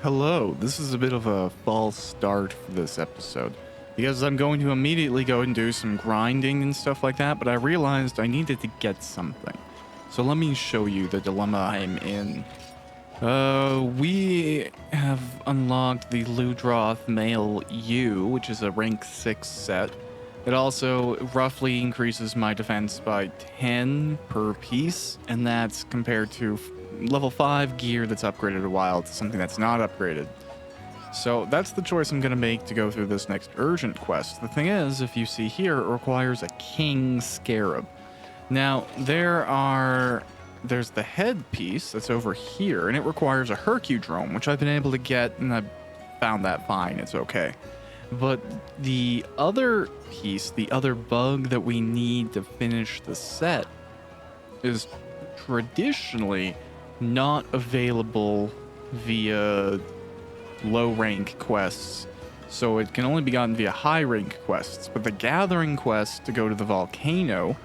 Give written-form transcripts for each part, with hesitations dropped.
Hello, this is a bit of a false start for this episode because I'm going to immediately go and do some grinding and stuff like that, but I realized I needed to get something. So let me show you the dilemma I'm in. We have unlocked the Ludroth Male U, which is a rank 6 set. It also roughly increases my defense by 10 per piece, and that's compared to level 5 gear that's upgraded a while to something that's not upgraded. So that's the choice I'm going to make to go through this next urgent quest. The thing is, if you see here, it requires a king scarab. Now, there's the head piece that's over here, and it requires a Hercudrome, which I've been able to get, and I found that fine. It's okay. But the other piece, the other bug that we need to finish the set, is traditionally not available via low rank quests, so it can only be gotten via high rank quests. But the gathering quest to go to the volcano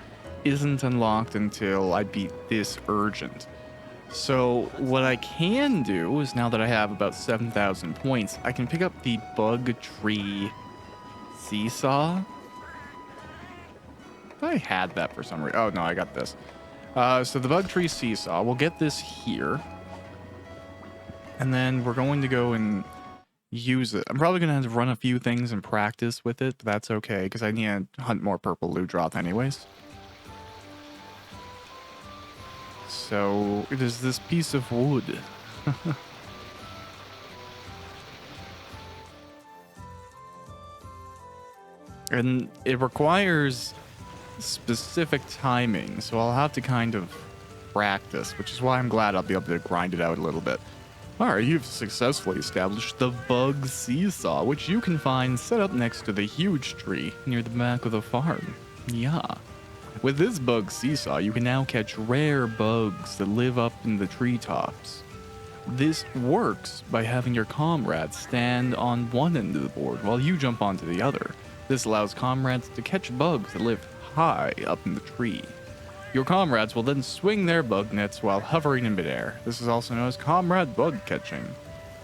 isn't unlocked until I beat this urgent. So what I can do is, now that I have about 7,000 points, I can pick up the bug tree seesaw. I had that for some reason. Oh no, I got this. So the bug tree seesaw, we'll get this here. And then we're going to go and use it. I'm probably going to have to run a few things and practice with it, but that's okay, because I need to hunt more purple Ludroth anyways. So it is this piece of wood. And it requires specific timing, so I'll have to kind of practice, which is why I'm glad I'll be able to grind it out a little bit. Alright, you've successfully established the bug seesaw, which you can find set up next to the huge tree near the back of the farm. Yeah. With this bug seesaw, you can now catch rare bugs that live up in the treetops. This works by having your comrades stand on one end of the board while you jump onto the other. This allows comrades to catch bugs that live high up in the tree. Your comrades will then swing their bug nets while hovering in midair. This is also known as comrade bug catching.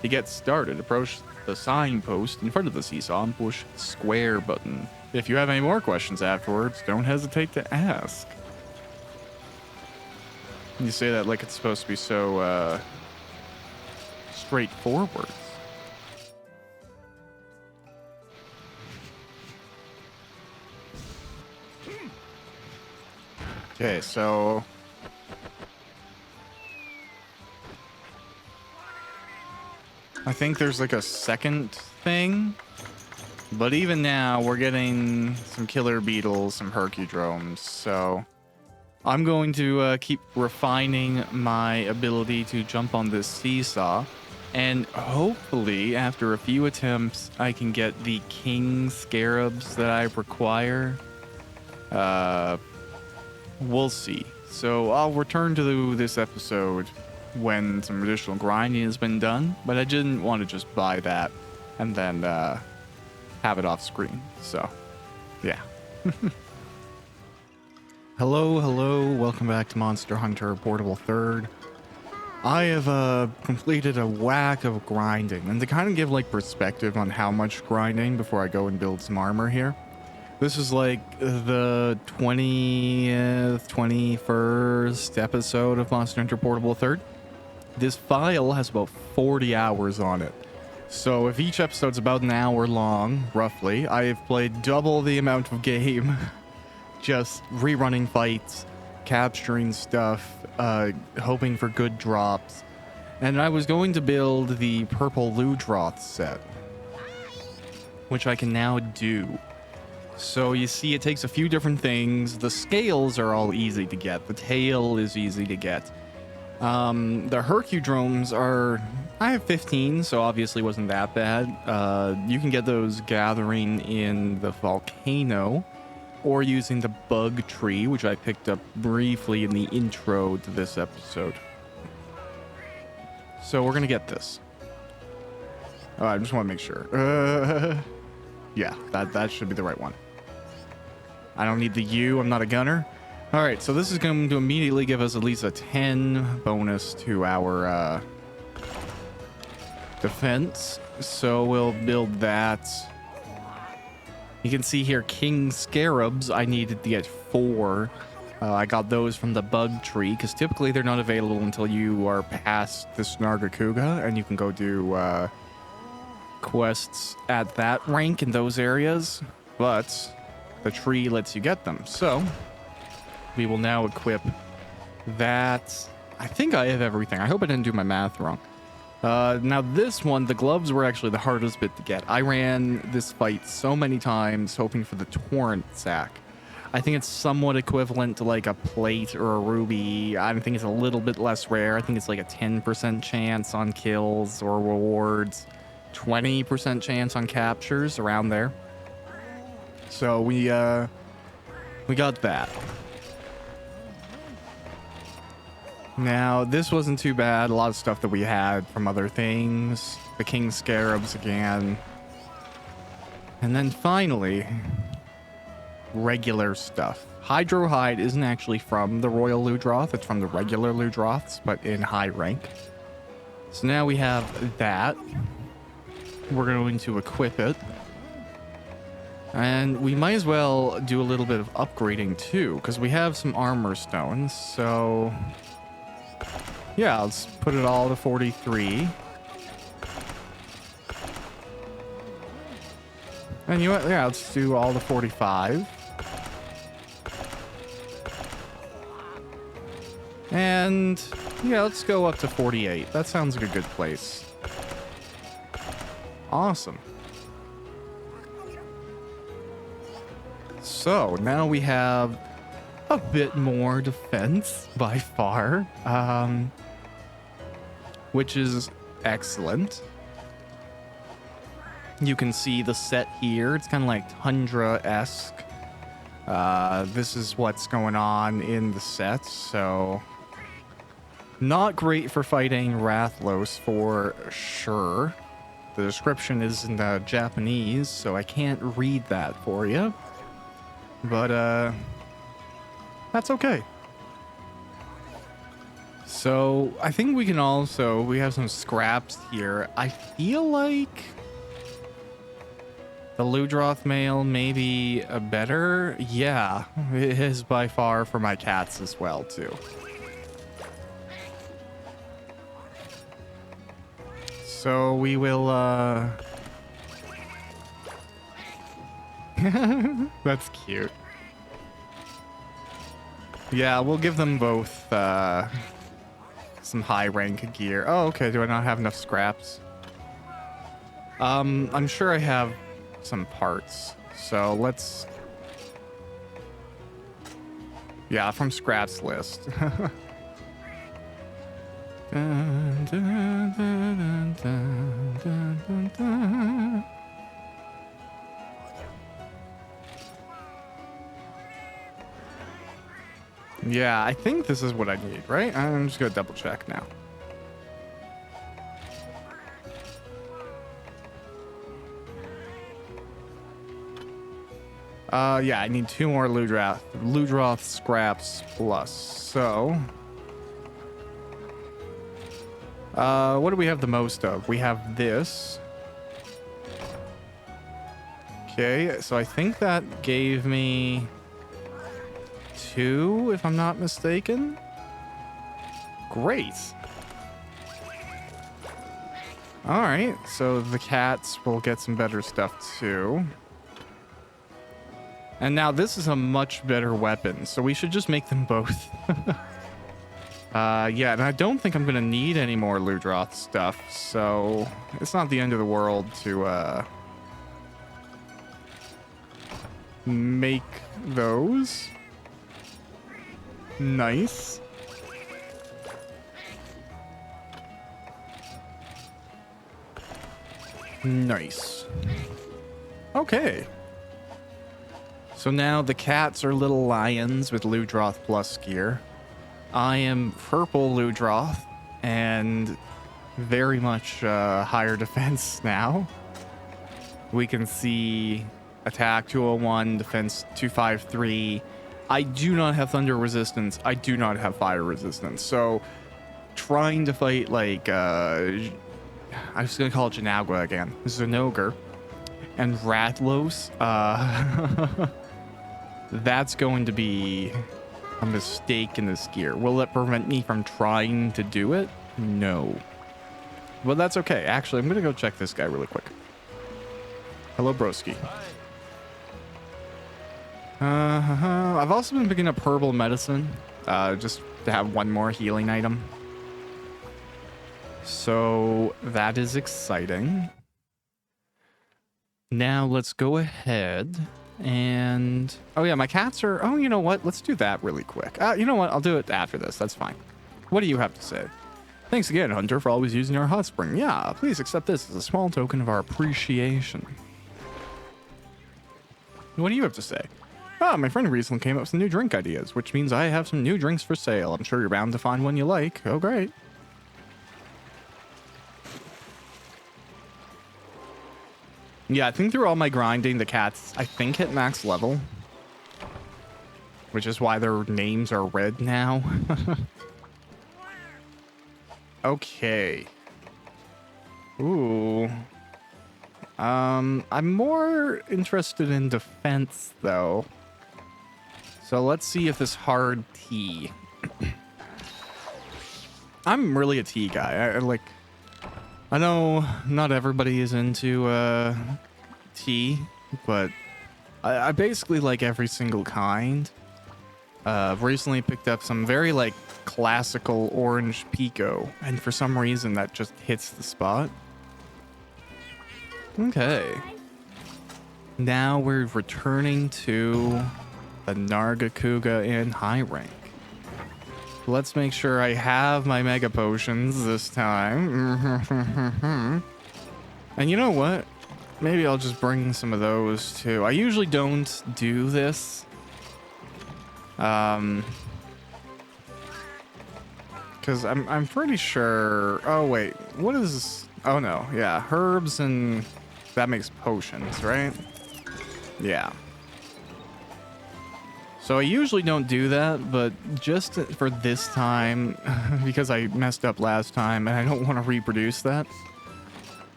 To get started, approach the signpost in front of the seesaw and push square button. If you have any more questions afterwards, don't hesitate to ask. You say that like it's supposed to be so straightforward. Okay, so I think there's like a second thing, but even now we're getting some killer beetles, some Hercudromes, so I'm going to keep refining my ability to jump on this seesaw, and hopefully after a few attempts I can get the king scarabs that I require. We'll see. So I'll return to this episode when some additional grinding has been done, but I didn't want to just buy that and then have it off screen. So, yeah. Hello, welcome back to Monster Hunter Portable Third. I have completed a whack of grinding, and to kind of give like perspective on how much grinding before I go and build some armor here. This is like the 20th, 21st episode of Monster Hunter Portable Third. This file has about 40 hours on it. So if each episode's about an hour long, roughly, I have played double the amount of game. Just rerunning fights, capturing stuff, hoping for good drops. And I was going to build the purple Ludroth set, which I can now do. So you see, it takes a few different things. The scales are all easy to get. The tail is easy to get. The Hercudromes are... I have 15, so obviously wasn't that bad. You can get those gathering in the volcano, or using the bug tree, which I picked up briefly in the intro to this episode. So we're going to get this. I just want to make sure. Yeah, that should be the right one. I don't need the U. I'm not a gunner. All right, so this is going to immediately give us at least a 10 bonus to our defense, so we'll build that. You can see here, king scarabs, I needed to get 4. I got those from the bug tree, because typically they're not available until you are past the Snargacuga, and you can go do quests at that rank in those areas, but the tree lets you get them. So we will now equip that. I think I have everything. I hope I didn't do my math wrong. Now this one, the gloves were actually the hardest bit to get. I ran this fight so many times hoping for the torrent sack. I think it's somewhat equivalent to like a plate or a ruby. I think it's a little bit less rare. I think it's like a 10% chance on kills or rewards, 20% chance on captures, around there. So we got that. Now, this wasn't too bad. A lot of stuff that we had from other things. The king scarabs again. And then finally, regular stuff. Hydrohide isn't actually from the Royal Ludroth. It's from the regular Ludroths, but in high rank. So now we have that. We're going to equip it. And we might as well do a little bit of upgrading too, because we have some armor stones. So yeah, let's put it all to 43. And you know what? Yeah, let's do all to 45. And yeah, let's go up to 48. That sounds like a good place. Awesome. So now we have a bit more defense by far, which is excellent. You can see the set here. It's kind of like Tundra-esque. This is what's going on in the set, so not great for fighting Rathlos for sure. The description is in Japanese, so I can't read that for you. But that's okay. So I think we can also, we have some scraps here. I feel like the Ludroth mail may be a better. Yeah, it is by far for my cats as well too. So we will that's cute. Yeah, we'll give them both some high rank gear. Oh, okay. Do I not have enough scraps? I'm sure I have some parts. So let's... Yeah, from scraps list. Dun, dun, dun, dun, dun, dun, dun. Yeah, I think this is what I need, right? I'm just gonna double check now. Yeah, I need 2 more Ludroth scraps plus. So, what do we have the most of? We have this. Okay, so I think that gave me 2, if I'm not mistaken. Great. All right, so the cats will get some better stuff too. And now this is a much better weapon, so we should just make them both. Yeah, and I don't think I'm gonna need any more Ludroth stuff, so it's not the end of the world to make those. Nice. Nice. Okay. So now the cats are little lions with Ludroth plus gear. I am purple Ludroth and very much higher defense now. We can see attack 201, defense 253. I do not have thunder resistance. I do not have fire resistance. So trying to fight like I was gonna call it Janagua again. Zinogre and Rathalos. That's going to be a mistake in this gear. Will it prevent me from trying to do it? No. But that's okay. Actually, I'm gonna go check this guy really quick. Hello, broski. I've also been picking up herbal medicine, just to have one more healing item. So that is exciting. Now let's go ahead and... Oh yeah, my cats are... Oh, you know what? Let's do that really quick. You know what? I'll do it after this. That's fine. What do you have to say? Thanks again, Hunter, for always using our hot spring. Yeah, please accept this as a small token of our appreciation. What do you have to say? Ah, my friend recently came up with some new drink ideas, which means I have some new drinks for sale. I'm sure you're bound to find one you like. Oh, great. Yeah, I think through all my grinding, the cats, I think, hit max level. Which is why their names are red now. Okay. Ooh. I'm more interested in defense, though. So let's see if this hard T. I'm really a T guy. I know not everybody is into tea, but I basically like every single kind. I've recently picked up some very classical orange pico, and for some reason that just hits the spot. Okay. Now we're returning to the Nargacuga in high rank. Let's make sure I have my mega potions this time. And you know what? Maybe I'll just bring some of those too. I usually don't do this. Because I'm pretty sure... Oh, wait. What is... Oh, no. Yeah. Herbs and... That makes potions, right? Yeah. So I usually don't do that, but just for this time, because I messed up last time and I don't want to reproduce that.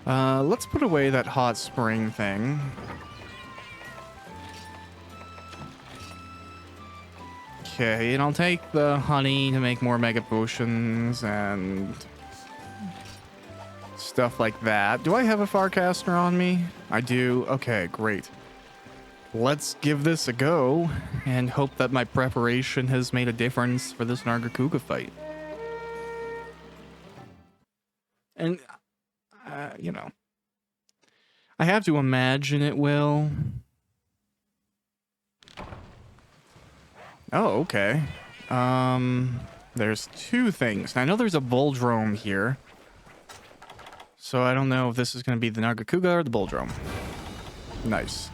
Let's put away that hot spring thing. Okay, and I'll take the honey to make more mega potions and stuff like that. Do I have a Farcaster on me? I do. Okay, great. Let's give this a go and hope that my preparation has made a difference for this Nargacuga fight. And, you know, I have to imagine it will. Oh, okay. There's two things. I know there's a Buldrome here. So I don't know if this is going to be the Nargacuga or the Buldrome. Nice.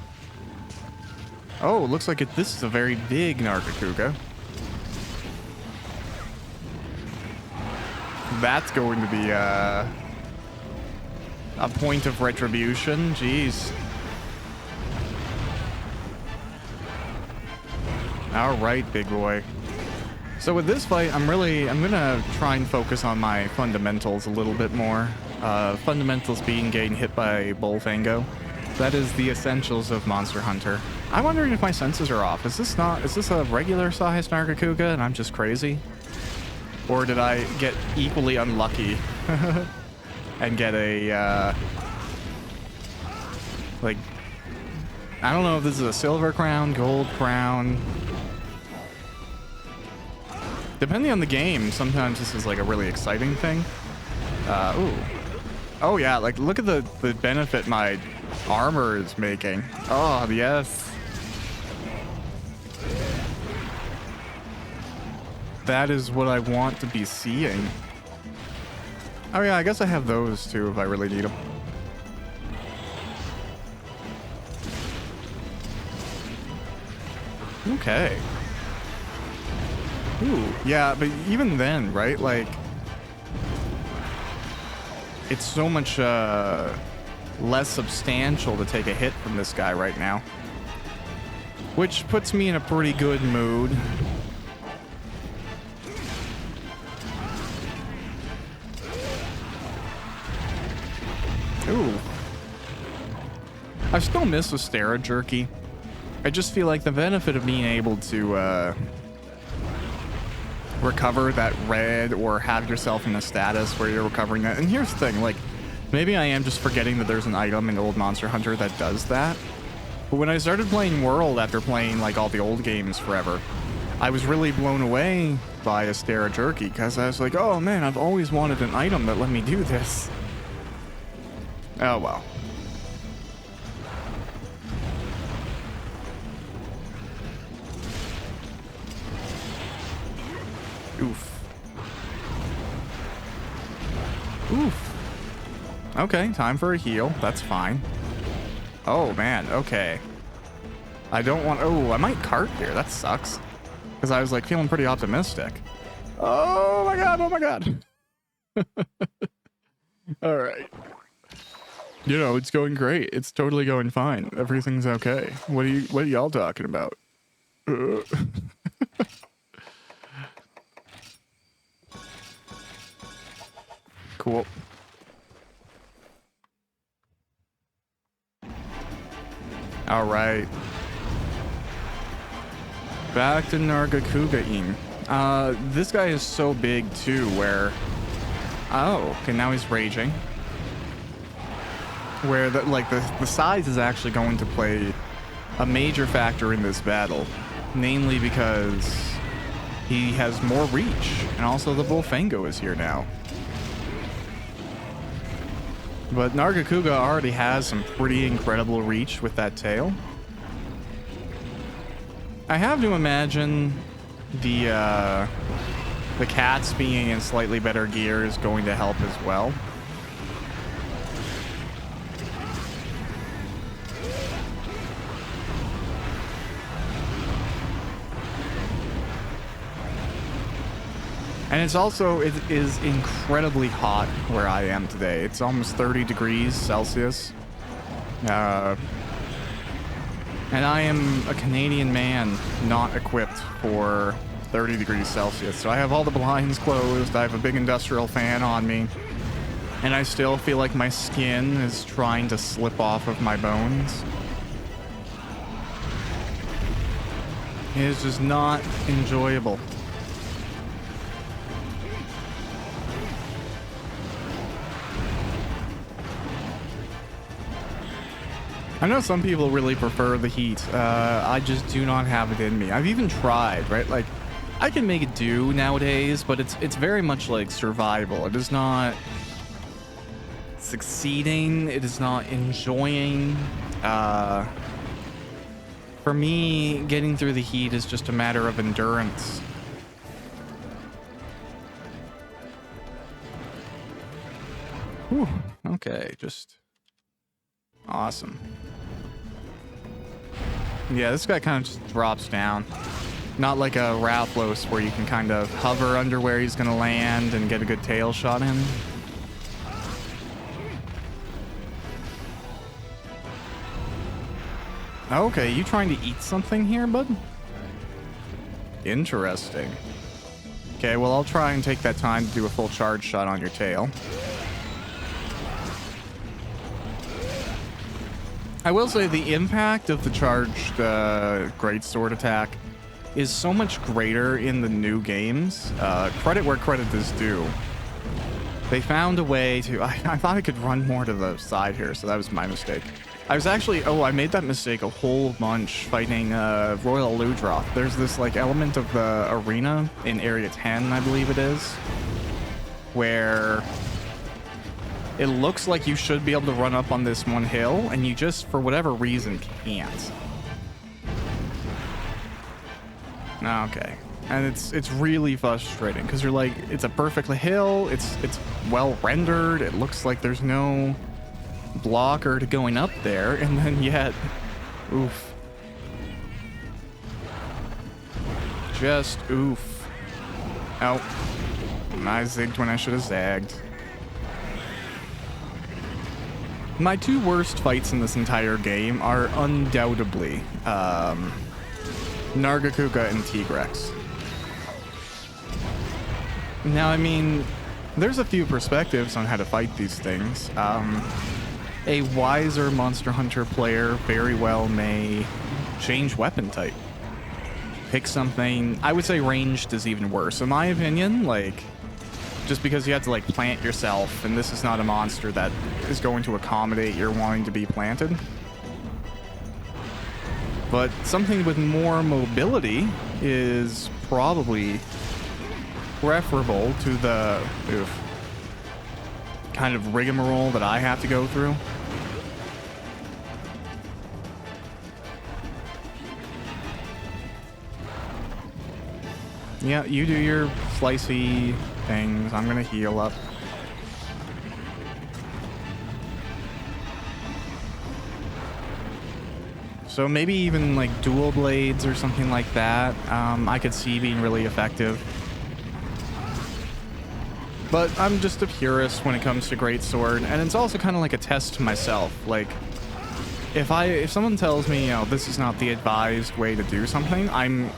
Oh, it looks like this is a very big Nargacuga. That's going to be a point of retribution. Jeez. All right, big boy. So with this fight, I'm gonna try and focus on my fundamentals a little bit more. Fundamentals being getting hit by Bullfango. That is the essentials of Monster Hunter. I'm wondering if my senses are off. Is this a regular sized Nargacuga and I'm just crazy? Or did I get equally unlucky and get a, I don't know if this is a silver crown, gold crown. Depending on the game, sometimes this is like a really exciting thing. Ooh. Oh yeah, look at the benefit my armor is making. Oh, yes. That is what I want to be seeing. Oh yeah, I guess I have those too if I really need them. Okay. Ooh, yeah, but even then, right? It's so much less substantial to take a hit from this guy right now. Which puts me in a pretty good mood. Ooh. I still miss the Stera jerky. I just feel like the benefit of being able to recover that red or have yourself in a status where you're recovering that. And here's the thing, like, maybe I am just forgetting that there's an item in old Monster Hunter that does that. But when I started playing World after playing like all the old games forever, I was really blown away by a Stera jerky because I was like, oh man, I've always wanted an item that let me do this. Oh well. Oof. Oof. Okay, time for a heal. That's fine. Oh, man. Okay. I don't want... Oh, I might cart here. That sucks. Because I was, like, feeling pretty optimistic. Oh, my God. Oh, my God. All right. You know, it's going great. It's totally going fine. Everything's okay. What are y'all talking about? Cool. All right. Back to Nargacuga-ing. This guy is so big too, where... Oh, okay, now he's raging. Where the size is actually going to play a major factor in this battle. Namely because he has more reach, and also the Bullfango is here now. But Nargacuga already has some pretty incredible reach with that tail. I have to imagine the cats being in slightly better gear is going to help as well. And it's also, it is incredibly hot where I am today. It's almost 30 degrees Celsius. And I am a Canadian man not equipped for 30 degrees Celsius. So I have all the blinds closed. I have a big industrial fan on me. And I still feel like my skin is trying to slip off of my bones. It is just not enjoyable. I know some people really prefer the heat. I just do not have it in me. I've even tried, right? Like, I can make it do nowadays, but it's very much like survival. It is not succeeding. It is not enjoying. For me, getting through the heat is just a matter of endurance. Whew. Okay, just awesome. Yeah, this guy kind of just drops down. Not like a Rathalos where you can kind of hover under where he's going to land and get a good tail shot in. Okay, you trying to eat something here, bud? Interesting. Okay, well, I'll try and take that time to do a full charge shot on your tail. I will say the impact of the charged greatsword attack is so much greater in the new games. Credit where credit is due. They found a way to... I thought I could run more to the side here, so that was my mistake. I was actually... Oh, I made that mistake a whole bunch fighting Royal Ludroth. There's this like element of the arena in Area 10, I believe it is, where... It looks like you should be able to run up on this one hill, and you just, for whatever reason, can't. Okay. And it's really frustrating, because you're like, it's a perfect hill, it's well rendered, it looks like there's no blocker to going up there, and then yet, oof. Just oof. Oh. I zigged when I should have zagged. My two worst fights in this entire game are undoubtedly Nargacuga and Tigrex. Now, I mean, there's a few perspectives on how to fight these things. a wiser Monster Hunter player very well may change weapon type. Pick something. I would say ranged is even worse. In my opinion, like, just because you have to like plant yourself, and this is not a monster that is going to accommodate your wanting to be planted. But something with more mobility is probably preferable to the kind of rigmarole that I have to go through. Yeah, you do your slicey things. I'm gonna heal up. So maybe even like dual blades or something like that, I could see being really effective. But I'm just a purist when it comes to greatsword, and it's also kind of like a test to myself. Like, if someone tells me, you know, this is not the advised way to do something, I'm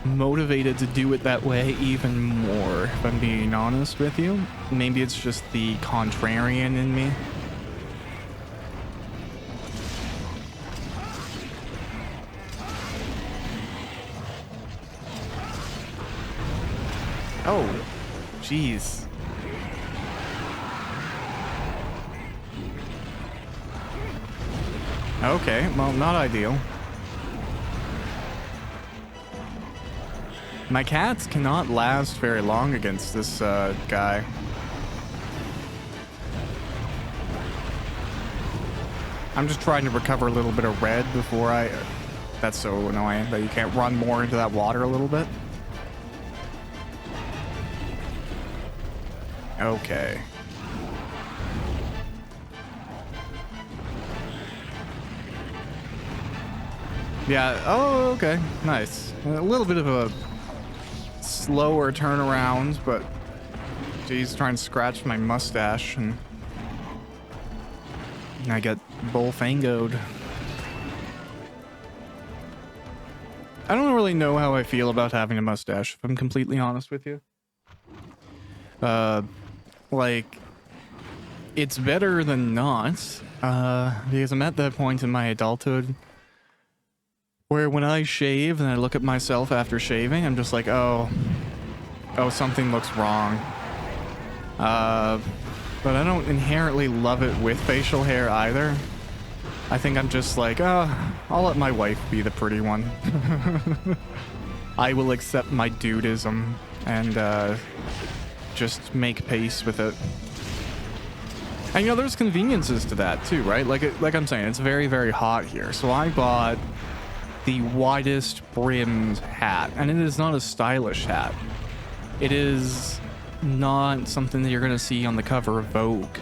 motivated to do it that way even more, if I'm being honest with you. Maybe it's just the contrarian in me. Oh, jeez. Okay, well, not ideal. My cats cannot last very long against this guy. I'm just trying to recover a little bit of red before I... That's so annoying that you can't run more into that water a little bit. Okay. Yeah, oh, okay, nice. A little bit of a slower turnaround, but geez, trying to scratch my mustache and I get bullfangoed. I don't really know how I feel about having a mustache, if I'm completely honest with you. Like, it's better than not, because I'm at that point in my adulthood where when I shave and I look at myself after shaving, I'm just like, oh, something looks wrong. But I don't inherently love it with facial hair either. I think I'm just like, I'll let my wife be the pretty one. I will accept my dudism and just make peace with it. And you know, there's conveniences to that too, right? Like I'm saying, it's very, very hot here. So I bought the widest brimmed hat, and it is not a stylish hat. It is not something that you're gonna see on the cover of Vogue,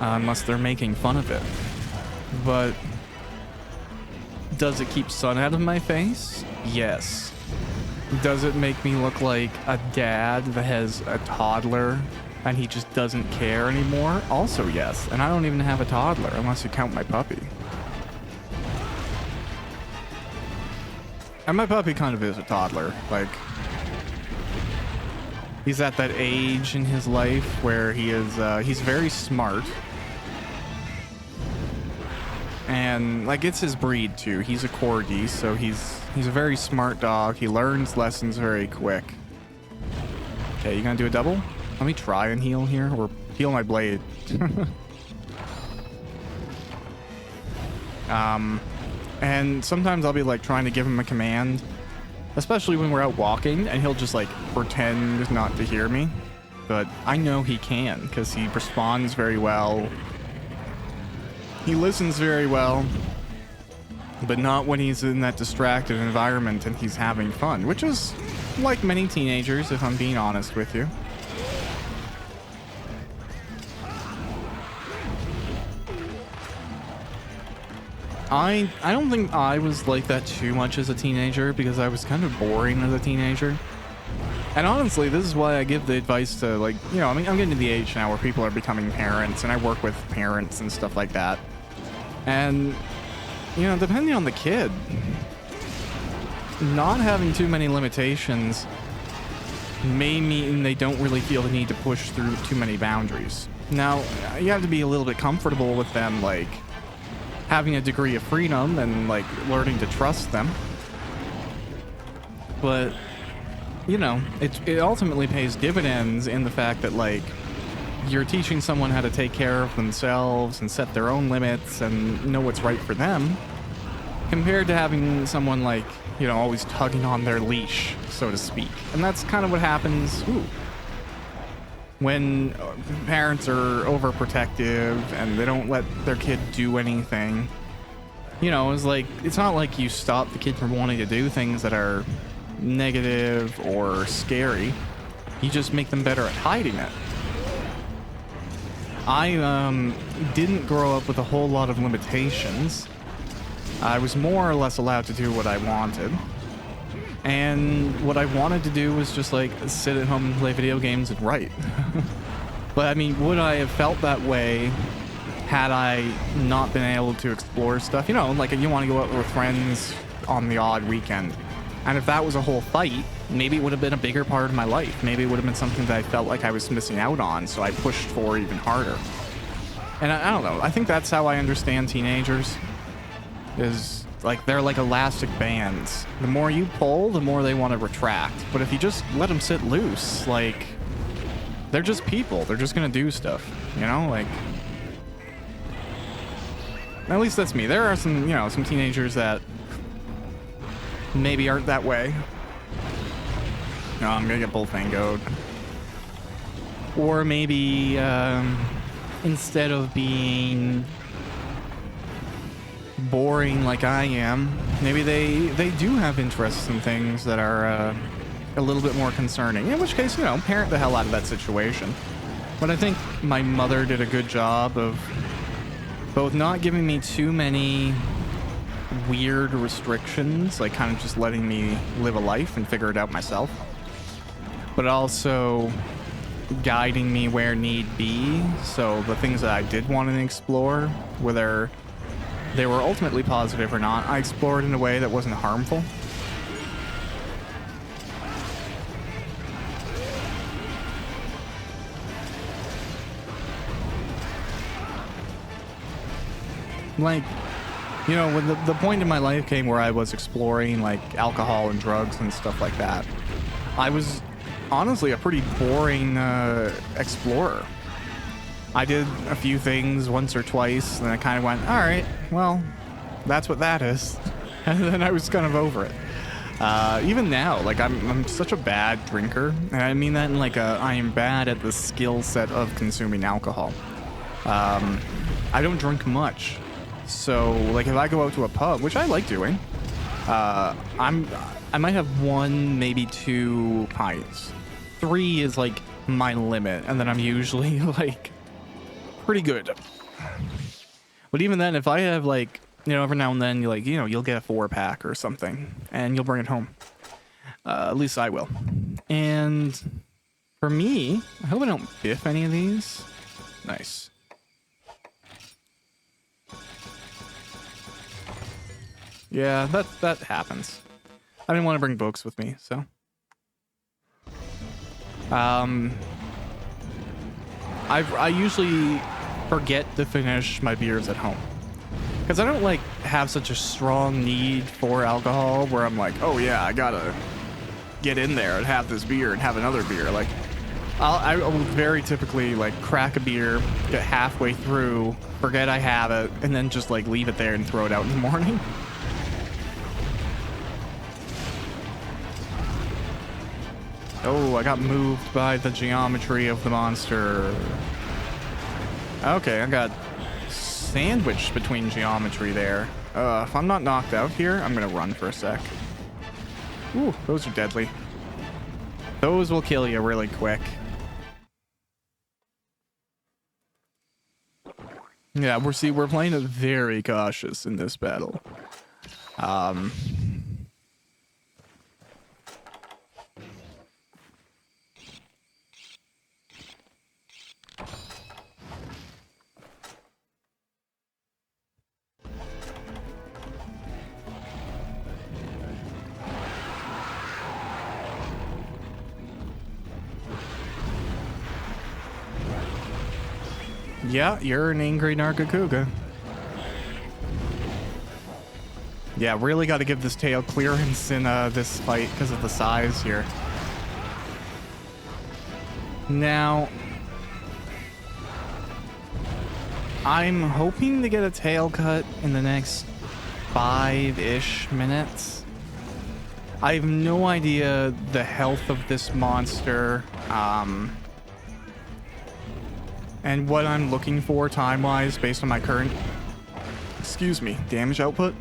unless they're making fun of it. But does it keep sun out of my face? Yes. Does it make me look like a dad that has a toddler and he just doesn't care anymore? Also yes. And I don't even have a toddler unless you count my puppy. And my puppy kind of is a toddler. Like, he's at that age in his life where he is, he's very smart. And, like, it's his breed, too. He's a corgi, so he's a very smart dog. He learns lessons very quick. Okay, you gonna do a double? Let me try and heal here, or heal my blade. And sometimes I'll be like trying to give him a command, especially when we're out walking, and he'll just like pretend not to hear me. But I know he can, because he responds very well. He listens very well, but not when he's in that distracted environment and he's having fun, which is like many teenagers, if I'm being honest with you. I don't think I was like that too much as a teenager, because I was kind of boring as a teenager. And honestly, this is why I give the advice to, like, you know, I mean, I'm getting to the age now where people are becoming parents, and I work with parents and stuff like that. And, you know, depending on the kid, not having too many limitations may mean they don't really feel the need to push through too many boundaries. Now, you have to be a little bit comfortable with them, like, having a degree of freedom and, like, learning to trust them. But, you know, it ultimately pays dividends in the fact that, like, you're teaching someone how to take care of themselves and set their own limits and know what's right for them, compared to having someone, like, you know, always tugging on their leash, so to speak. And that's kind of what happens when parents are overprotective and they don't let their kid do anything. You know, it's not like you stop the kid from wanting to do things that are negative or scary. You just make them better at hiding it. I didn't grow up with a whole lot of limitations. I was more or less allowed to do what I wanted. And what I wanted to do was just, like, sit at home and play video games and write. But, I mean, would I have felt that way had I not been able to explore stuff? You know, like, you want to go out with friends on the odd weekend. And if that was a whole fight, maybe it would have been a bigger part of my life. Maybe it would have been something that I felt like I was missing out on, so I pushed for even harder. And I don't know. I think that's how I understand teenagers. Is, like, they're like elastic bands. The more you pull, the more they want to retract. But if you just let them sit loose, like, they're just people. They're just gonna do stuff, you know? Like, at least that's me. There are some, you know, some teenagers that maybe aren't that way. No, I'm gonna get bullfangoed. Or maybe, instead of being boring like I am, maybe they do have interests in things that are a little bit more concerning, in which case, you know, parent the hell out of that situation. But I think my mother did a good job of both not giving me too many weird restrictions, like kind of just letting me live a life and figure it out myself, but also guiding me where need be. So the things that I did want to explore, whether they were ultimately positive or not, I explored in a way that wasn't harmful. Like, you know, when the point in my life came where I was exploring, like, alcohol and drugs and stuff like that, I was honestly a pretty boring explorer. I did a few things once or twice, and I kind of went, all right, well, that's what that is. And then I was kind of over it. Even now, like, I'm such a bad drinker, and I mean that in, like, I am bad at the skill set of consuming alcohol. I don't drink much. So, like, if I go out to a pub, which I like doing, I might have 1, maybe 2 pints. 3 is, like, my limit, and then I'm usually, like, pretty good. But even then, if I have, like, you know, every now and then, you'll get a 4-pack or something, and you'll bring it home. At least I will. And for me, I hope I don't biff any of these. Nice. Yeah, that happens. I didn't want to bring books with me, so. I usually forget to finish my beers at home, because I don't, like, have such a strong need for alcohol where I'm like, oh yeah, I gotta get in there and have this beer and have another beer. Like, I will very typically, like, crack a beer, get halfway through, forget I have it, and then just, like, leave it there and throw it out in the morning. Oh, I got moved by the geometry of the monster. Okay, I got sandwiched between geometry there. If I'm not knocked out here, I'm gonna run for a sec. Ooh, those are deadly. Those will kill you really quick. Yeah, we're playing it very cautious in this battle. Yeah, you're an angry Nargacuga. Yeah, really got to give this tail clearance in this fight because of the size here. Now, I'm hoping to get a tail cut in the next 5-ish minutes. I have no idea the health of this monster, and what I'm looking for time-wise based on my current, excuse me, damage output.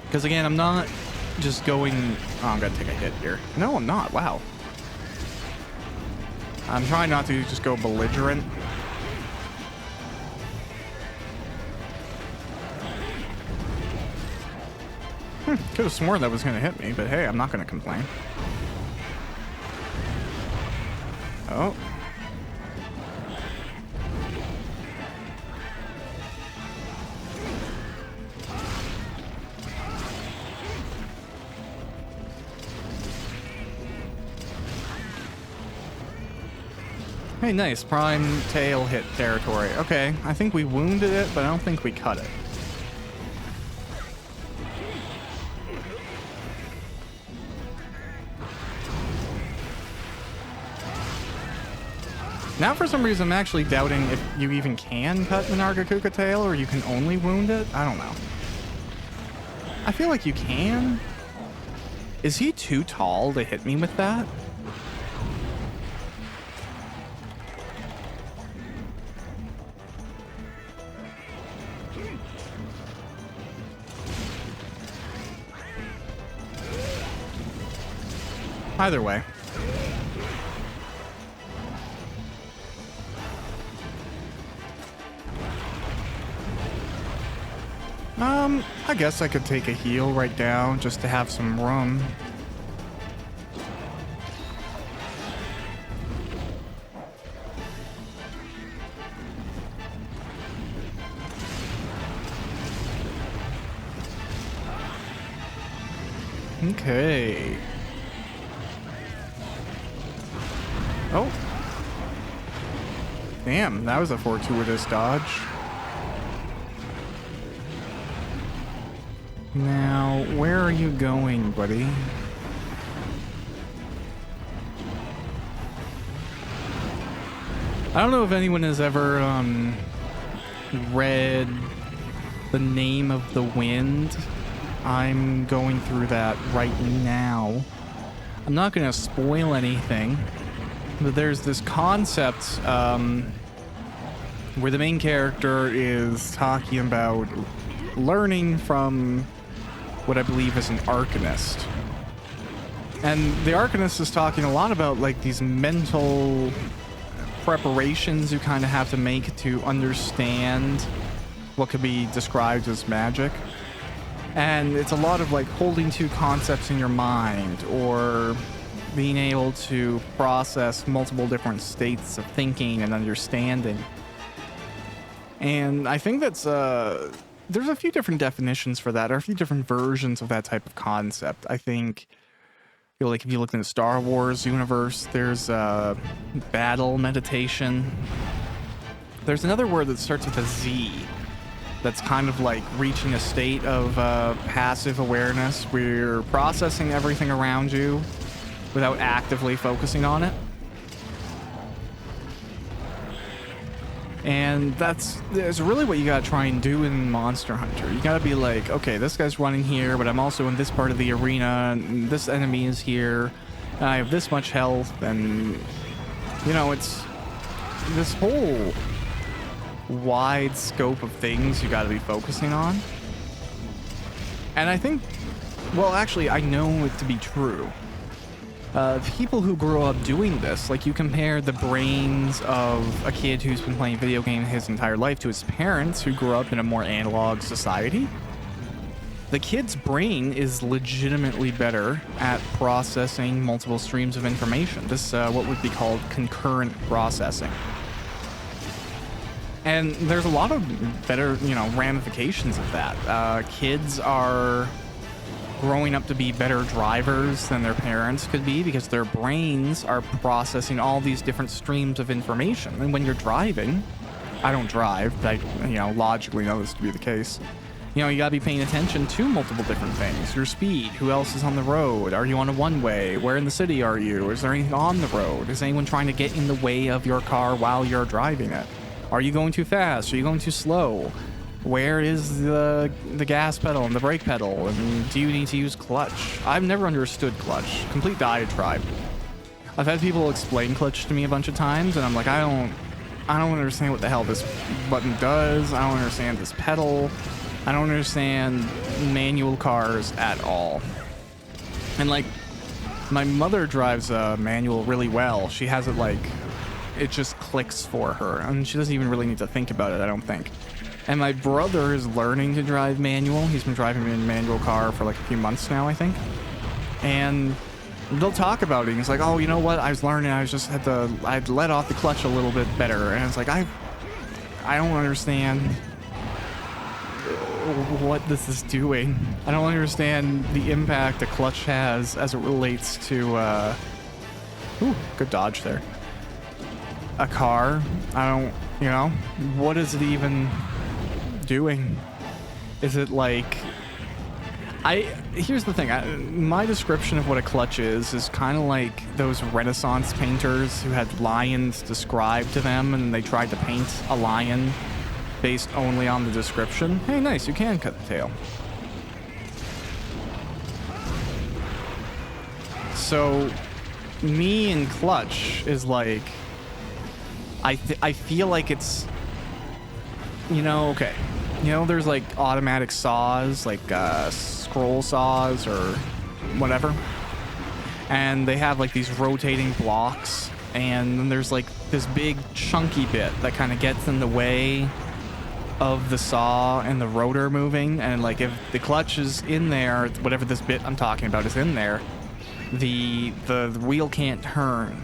Because again, I'm not just going, oh, I'm gonna take a hit here. No, I'm not, wow. I'm trying not to just go belligerent. Could have sworn that was going to hit me, but hey, I'm not going to complain. Oh. Hey, nice. Prime tail hit territory. Okay, I think we wounded it, but I don't think we cut it. Now, for some reason, I'm actually doubting if you even can cut the Nargacuga tail, or you can only wound it. I don't know. I feel like you can. Is he too tall to hit me with that? Either way. I guess I could take a heal right now just to have some room. Okay. Oh. Damn, that was a fortuitous dodge. Now, where are you going, buddy? I don't know if anyone has ever read The Name of the Wind. I'm going through that right now. I'm not going to spoil anything, but there's this concept where the main character is talking about learning from what I believe is an arcanist. And the arcanist is talking a lot about like these mental preparations you kind of have to make to understand what could be described as magic. And it's a lot of like holding two concepts in your mind, or being able to process multiple different states of thinking and understanding. And I think that's there's a few different definitions for that, or a few different versions of that type of concept. I think, you know, like if you look in the Star Wars universe, there's battle meditation. There's another word that starts with a Z that's kind of like reaching a state of passive awareness where you're processing everything around you without actively focusing on it. And that's really what you gotta try and do in Monster Hunter. You gotta be like, okay, this guy's running here, but I'm also in this part of the arena, and this enemy is here, and I have this much health, and, you know, it's this whole wide scope of things you gotta be focusing on. And I think, well, actually, I know it to be true. People who grow up doing this, like you compare the brains of a kid who's been playing video games his entire life to his parents who grew up in a more analog society. The kid's brain is legitimately better at processing multiple streams of information. This what would be called concurrent processing. And there's a lot of better, you know, ramifications of that. Kids are growing up to be better drivers than their parents could be, because their brains are processing all these different streams of information. And when you're driving, I don't drive, but I, logically know this to be the case. You gotta be paying attention to multiple different things. Your speed, who else is on the road? Are you on a one-way? Where in the city are you? Is there anything on the road? Is anyone trying to get in the way of your car while you're driving it? Are you going too fast? Are you going too slow? Where is the gas pedal and the brake pedal? And do you need to use clutch? I've never understood clutch. Complete diatribe. I've had people explain clutch to me a bunch of times, and I'm like, I don't understand what the hell this button does. I don't understand this pedal. I don't understand manual cars at all. And like, my mother drives a manual really well. She has it like, it just clicks for her, and she doesn't even really need to think about it, I don't think. And my brother is learning to drive manual. He's been driving a manual car for like a few months now, I think. And they'll talk about it. He's like, oh, you know what? I was learning. I'd let off the clutch a little bit better. And it's like, I don't understand what this is doing. I don't understand the impact a clutch has as it relates to, ooh, good dodge there. A car. I don't, what is it even doing? Is it like, here's the thing, my description of what a clutch is kind of like those Renaissance painters who had lions described to them, and they tried to paint a lion based only on the description. Hey, nice, you can cut the tail. So me and clutch is like, I feel like it's, okay. There's like automatic saws, like scroll saws or whatever. And they have like these rotating blocks. And then there's like this big chunky bit that kind of gets in the way of the saw and the rotor moving. And like if the clutch is in there, whatever this bit I'm talking about is in there, the wheel can't turn.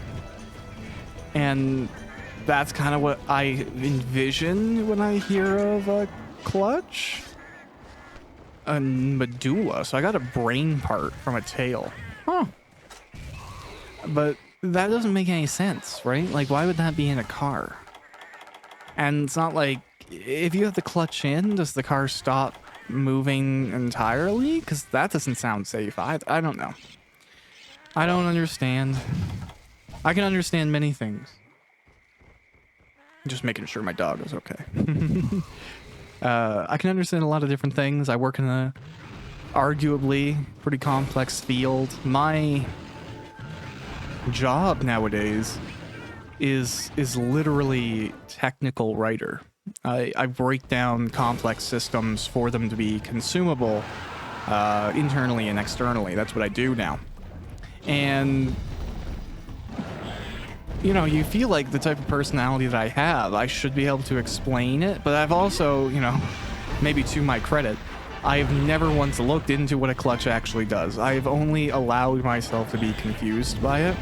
And that's kind of what I envision when I hear of a clutch. A medulla. So I got a brain part from a tail. Huh. But that doesn't make any sense, right? Like, why would that be in a car? And it's not like, if you have the clutch in, does the car stop moving entirely? Because that doesn't sound safe. I don't know. I don't understand. I can understand many things. Just making sure my dog is okay. I can understand a lot of different things. I work in a arguably pretty complex field. My job nowadays is literally technical writer. I break down complex systems for them to be consumable internally and externally. That's what I do now. And you feel like the type of personality that I have, I should be able to explain it, but I've also, maybe to my credit, I've never once looked into what a clutch actually does. I've only allowed myself to be confused by it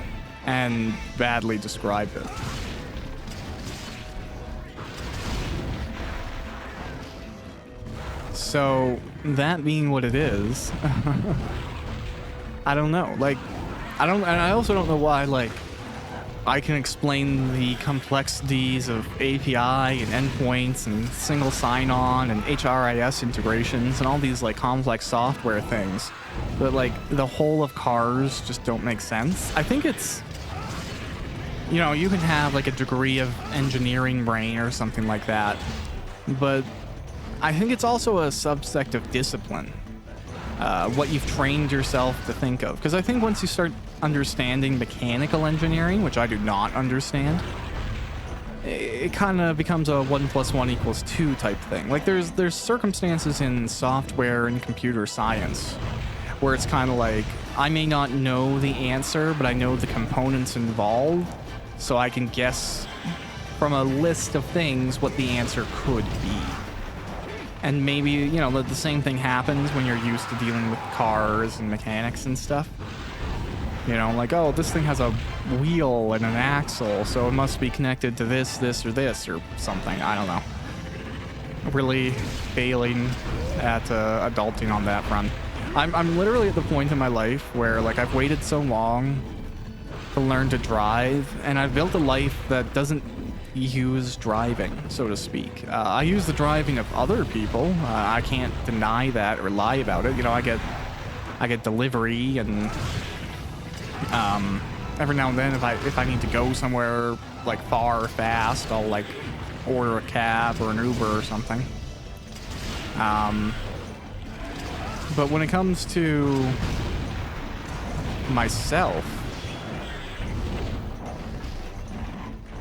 and badly described it. So, that being what it is, I don't know. Like, I also don't know why, like, I can explain the complexities of API and endpoints and single sign-on and HRIS integrations and all these like complex software things, but like the whole of cars just don't make sense. I think it's, you can have like a degree of engineering brain or something like that, but I think it's also a subsect of discipline. What you've trained yourself to think of. Because I think once you start understanding mechanical engineering, which I do not understand, it kind of becomes a 1 + 1 = 2 type thing. Like there's circumstances in software and computer science where it's kind of like, I may not know the answer, but I know the components involved, so I can guess from a list of things what the answer could be. And maybe, the same thing happens when you're used to dealing with cars and mechanics and stuff. Like, oh, this thing has a wheel and an axle, so it must be connected to this, or this, or something. I don't know. Really failing at adulting on that front. I'm literally at the point in my life where like I've waited so long to learn to drive, and I've built a life that doesn't use driving, so to speak. I use the driving of other people. I can't deny that or lie about it. You know, I get delivery, and every now and then if I need to go somewhere like far or fast, I'll like order a cab or an Uber or something. But when it comes to myself,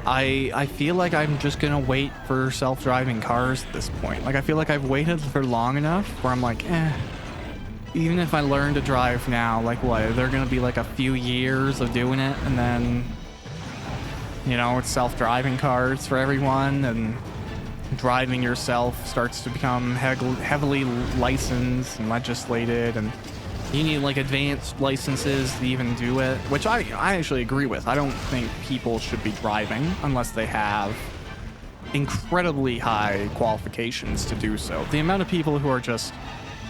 I feel like I'm just gonna wait for self-driving cars at this point. Like, I feel like I've waited for long enough where I'm like, even if I learn to drive now, like what, they're gonna be like a few years of doing it, and then, you know, it's self-driving cars for everyone, and driving yourself starts to become heavily licensed and legislated, and you need like advanced licenses to even do it, which I actually agree with. I don't think people should be driving unless they have incredibly high qualifications to do so. The amount of people who are just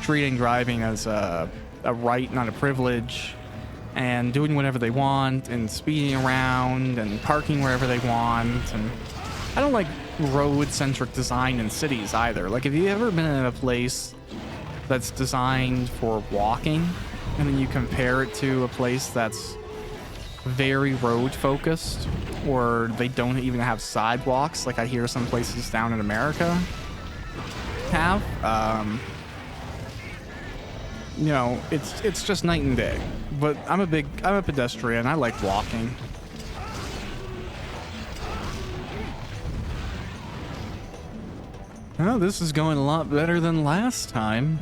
treating driving as a right, not a privilege, and doing whatever they want, and speeding around, and parking wherever they want, and I don't like road-centric design in cities either. Like, have you ever been in a place that's designed for walking, and then you compare it to a place that's very road focused, or they don't even have sidewalks like I hear some places down in America have? You know, it's just night and day. But I'm a pedestrian. I like walking. Oh, this is going a lot better than last time.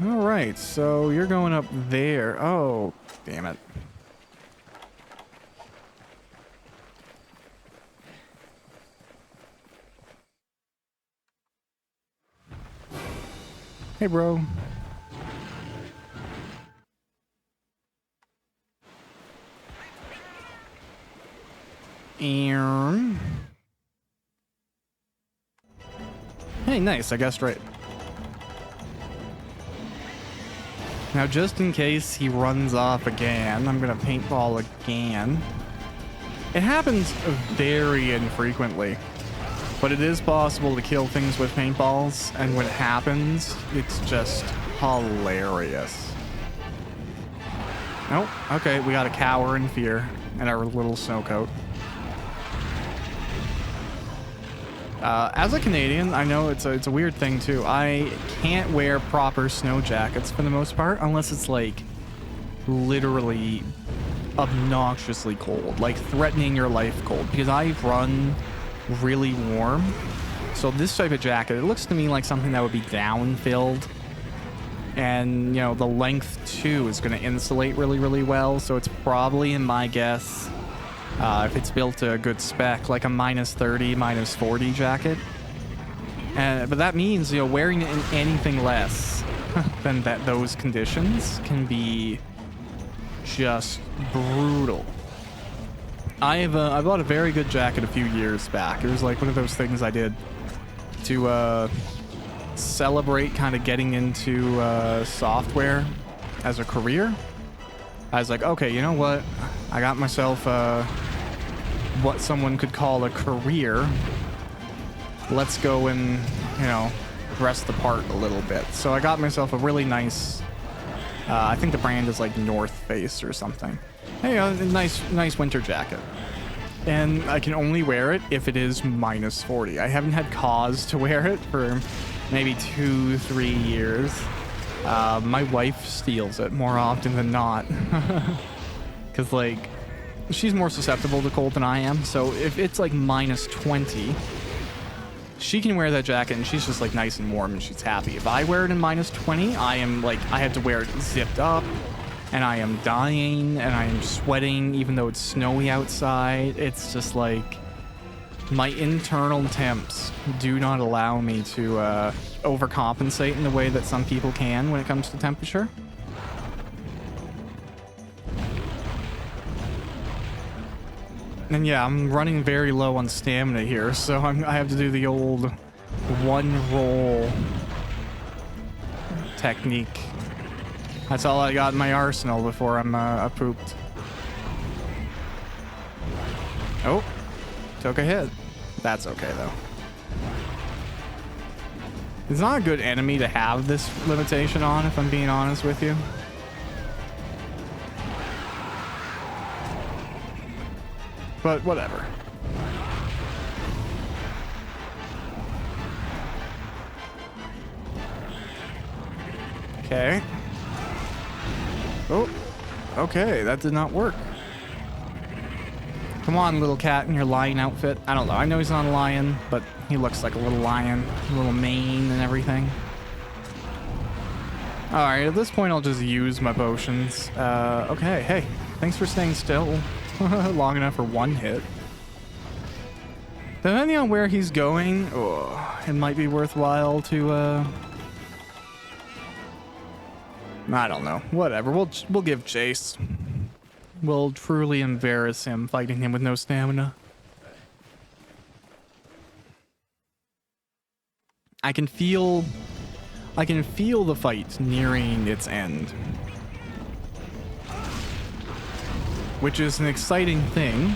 All right, so you're going up there. Oh, damn it. Hey, bro. Hey, nice. I guessed right. Now, just in case he runs off again, I'm gonna paintball again. It happens very infrequently, but it is possible to kill things with paintballs, and when it happens, it's just hilarious. Nope. Okay, we got to cower in fear in our little snow coat. As a Canadian, I know it's a weird thing too. I can't wear proper snow jackets for the most part unless it's like literally obnoxiously cold, like threatening your life cold, because I run really warm. So this type of jacket, it looks to me like something that would be down filled, and you know, the length too is going to insulate really, really well. So it's probably, in my guess, if it's built to a good spec, like a -30, -40 jacket. But that means, you know, wearing it in anything less than those conditions can be just brutal. I bought a very good jacket a few years back. It was like one of those things I did to celebrate kind of getting into software as a career. I was like, okay, you know what? I got myself what someone could call a career. Let's go and, you know, dress the part a little bit. So I got myself a really nice, I think the brand is like North Face or something. Hey, a nice winter jacket. And I can only wear it if it is -40. I haven't had cause to wear it for maybe 2-3 years. My wife steals it more often than not. Because, like, she's more susceptible to cold than I am. So if it's like -20, she can wear that jacket and she's just like nice and warm and she's happy. If I wear it in -20, I am like, I have to wear it zipped up, and I am dying, and I am sweating even though it's snowy outside. It's just like, my internal temps do not allow me to overcompensate in the way that some people can when it comes to temperature. And yeah, I'm running very low on stamina here, so I have to do the old one roll technique. That's all I got in my arsenal before I'm pooped. Oh, took a hit. That's okay though. It's not a good enemy to have this limitation on, if I'm being honest with you. But whatever. Okay. Oh, okay, that did not work. Come on, little cat in your lion outfit. I don't know. I know he's not a lion, but he looks like a little lion. A little mane and everything. Alright, at this point, I'll just use my potions. Okay, hey. Thanks for staying still long enough for one hit. Depending on where he's going, it might be worthwhile to, I don't know. Whatever. We'll give chase. We'll truly embarrass him fighting him with no stamina. I can feel the fight nearing its end, which is an exciting thing.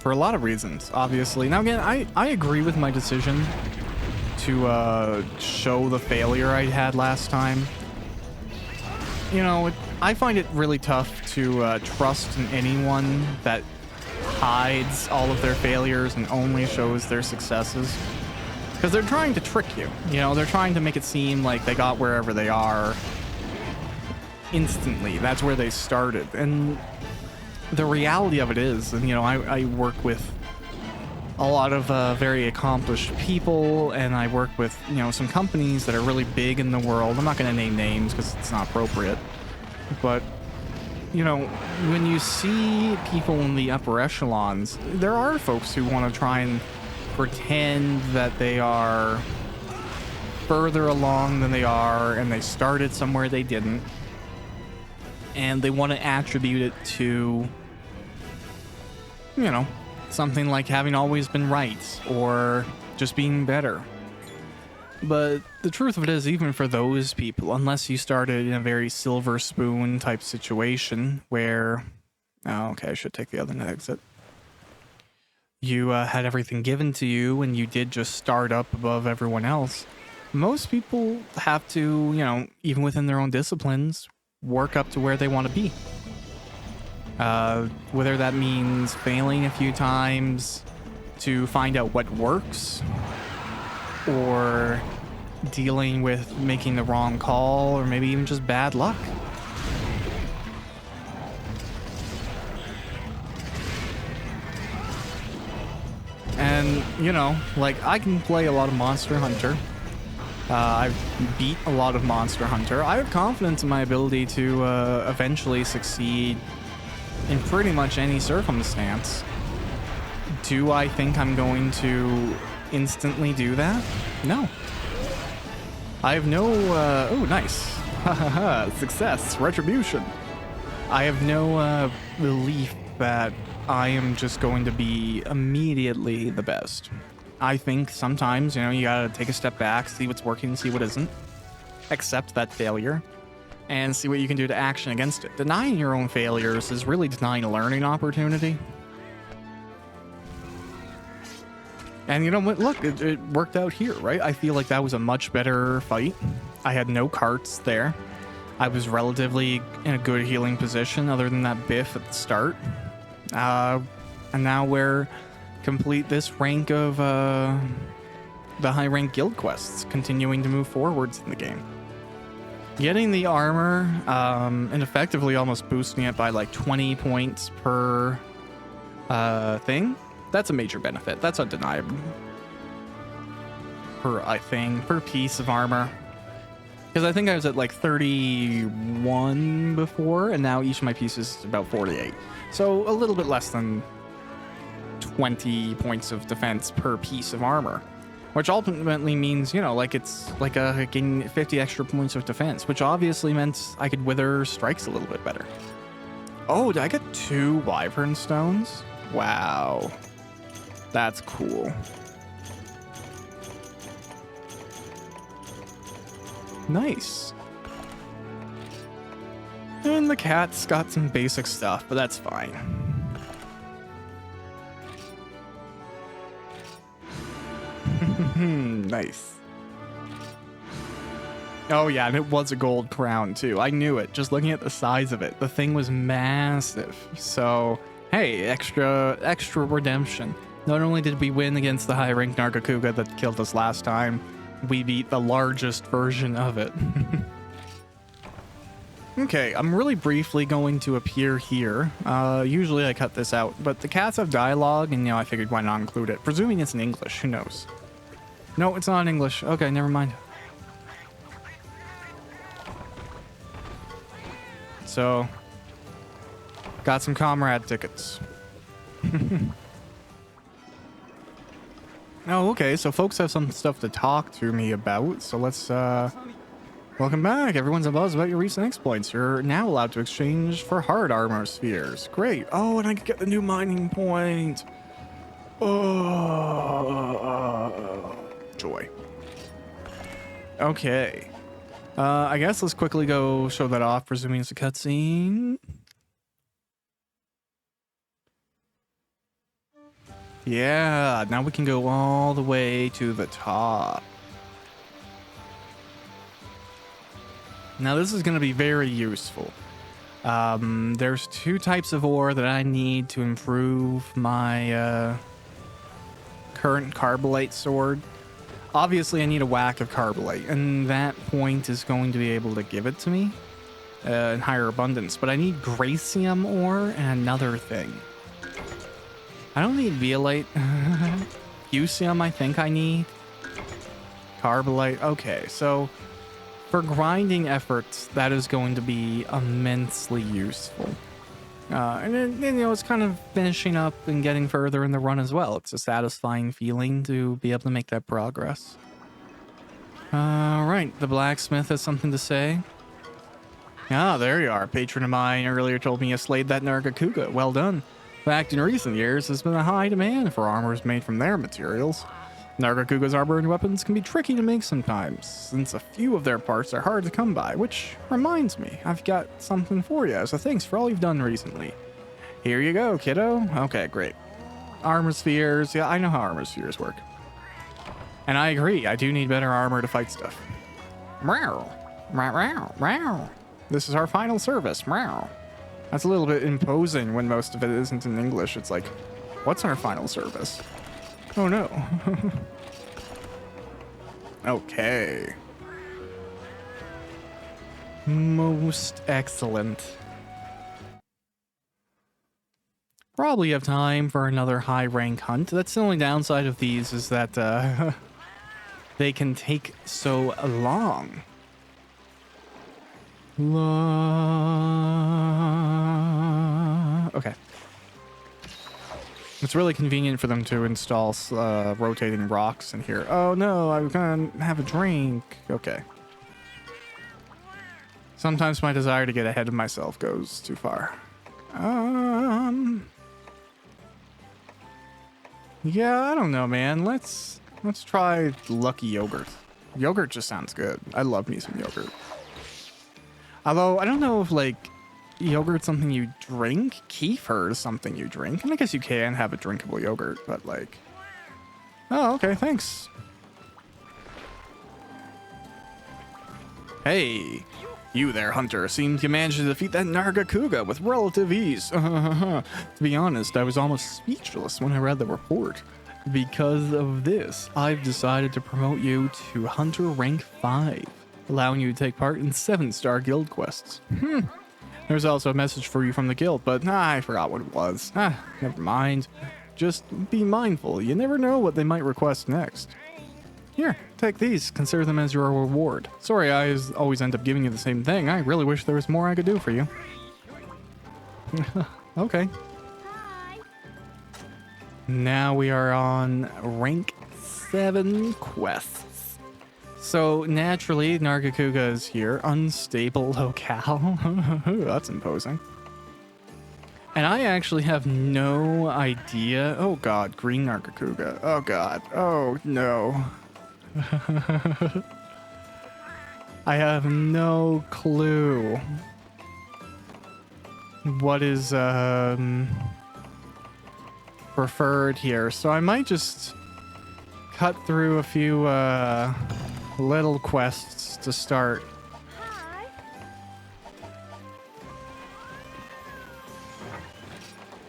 For a lot of reasons, obviously. Now again, I agree with my decision to show the failure I had last time. You know, I find it really tough to trust in anyone that hides all of their failures and only shows their successes. Because they're trying to trick you. You know, they're trying to make it seem like they got wherever they are instantly. That's where they started. And the reality of it is, and you know, I work with a lot of very accomplished people, and I work with, you know, some companies that are really big in the world. I'm not going to name names because it's not appropriate. But, you know, when you see people in the upper echelons, there are folks who want to try and pretend that they are further along than they are, and they started somewhere they didn't. And they want to attribute it to, you know, something like having always been right or just being better. But the truth of it is, even for those people, unless you started in a very silver spoon type situation where, oh, okay, I should take the other exit. You had everything given to you and you did just start up above everyone else. Most people have to, you know, even within their own disciplines, work up to where they want to be. Whether that means failing a few times to find out what works, or dealing with making the wrong call, or maybe even just bad luck. And, you know, like, I can play a lot of Monster Hunter. I've beat a lot of Monster Hunter. I have confidence in my ability to eventually succeed in pretty much any circumstance. Do I think I'm going to instantly do that? No. I have no, oh, nice. Success, retribution. I have no belief that I am just going to be immediately the best. I think sometimes, you know, you gotta take a step back, see what's working, see what isn't. Accept that failure, and see what you can do to action against it. Denying your own failures is really denying a learning opportunity. And you know what? Look, it worked out here, right? I feel like that was a much better fight. I had no carts there. I was relatively in a good healing position other than that biff at the start. And now we're complete this rank of the high rank guild quests, continuing to move forwards in the game. Getting the armor and effectively almost boosting it by like 20 points per thing. That's a major benefit. That's undeniable. Per piece of armor. Because I think I was at like 31 before, and now each of my pieces is about 48. So a little bit less than 20 points of defense per piece of armor. Which ultimately means, you know, like it's like getting 50 extra points of defense, which obviously meant I could wither strikes a little bit better. Oh, did I get 2 wyvern stones? Wow. That's cool. Nice. And the cat's got some basic stuff, but that's fine. Nice. Oh yeah, and it was a gold crown too. I knew it. Just looking at the size of it. The thing was massive. So, hey, extra redemption. Not only did we win against the high-ranked Nargacuga that killed us last time, we beat the largest version of it. Okay, I'm really briefly going to appear here. Usually I cut this out, but the cats have dialogue, and I figured why not include it. Presuming it's in English, who knows? No, it's not in English. Okay, never mind. So, got some comrade tickets. Oh, okay, so folks have some stuff to talk to me about, so let's, welcome back. Everyone's abuzz about your recent exploits. You're now allowed to exchange for hard armor spheres. Great. Oh, and I can get the new mining point. Oh, joy. Okay. I guess let's quickly go show that off, presuming it's a cutscene. Yeah, now we can go all the way to the top. Now this is going to be very useful. There's two types of ore that I need to improve my current carbolite sword. Obviously, I need a whack of carbolite, and that point is going to be able to give it to me in higher abundance. But I need Gracium ore and another thing. I don't need Violite. Fusium, I think I need. Carbolite. Okay, so for grinding efforts, that is going to be immensely useful. And then, it's kind of finishing up and getting further in the run as well. It's a satisfying feeling to be able to make that progress. Right, the blacksmith has something to say. Ah, there you are. A patron of mine earlier told me you slayed that Nargacuga. Well done. In fact, in recent years, there's been a high demand for armors made from their materials. Nargacuga's armor and weapons can be tricky to make sometimes, since a few of their parts are hard to come by, which reminds me, I've got something for you, so thanks for all you've done recently. Here you go, kiddo. Okay, great. Armor spheres. Yeah, I know how armor spheres work. And I agree, I do need better armor to fight stuff. Meow. Meow, meow, meow. This is our final service. Meow. That's a little bit imposing when most of it isn't in English. It's like, what's our final service? Oh no. Okay. Most excellent. Probably have time for another high rank hunt. That's the only downside of these is that they can take so long. Okay. It's really convenient for them to install rotating rocks in here. Oh no, I'm gonna have a drink. Okay. Sometimes my desire to get ahead of myself goes too far. Yeah, I don't know, man. Let's try Lucky Yogurt. Yogurt just sounds good. I love me some yogurt. Although I don't know if like yogurt's something you drink. Kefir is something you drink. And I guess you can have a drinkable yogurt, but like... Oh, okay, thanks. Hey, you there, Hunter. Seems you managed to defeat that Nargacuga with relative ease. To be honest, I was almost speechless when I read the report. Because of this, I've decided to promote you to Hunter rank 5, allowing you to take part in 7-star guild quests. There's also a message for you from the guild, but I forgot what it was. Never mind. Just be mindful. You never know what they might request next. Here, take these. Consider them as your reward. Sorry, I always end up giving you the same thing. I really wish there was more I could do for you. Okay. Now we are on rank 7 quests. So naturally, Nargacuga is here. Unstable locale. Ooh, that's imposing. And I actually have no idea. Oh god, green Nargacuga. Oh god. Oh no. I have no clue what is preferred here. So I might just cut through a few little quests to start.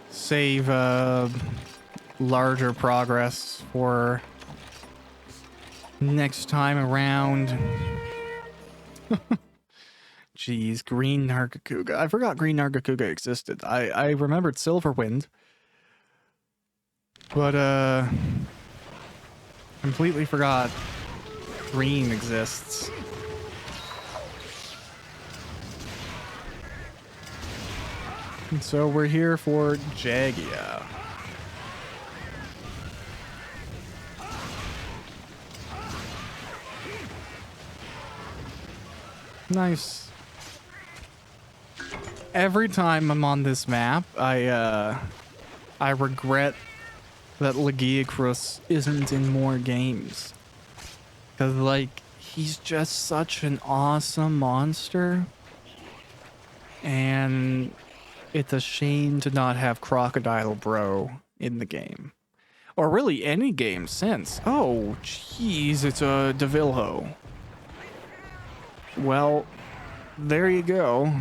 Save larger progress for next time around. Jeez, green Nargacuga. I forgot green Nargacuga existed. I remembered Silverwind, but completely forgot green exists. And so we're here for Jagia. Nice. Every time I'm on this map, I regret that Legiacrus isn't in more games. Cause like, he's just such an awesome monster. And it's a shame to not have Crocodile Bro in the game. Or really any game since. Oh, jeez, it's a Devilho. Well, there you go.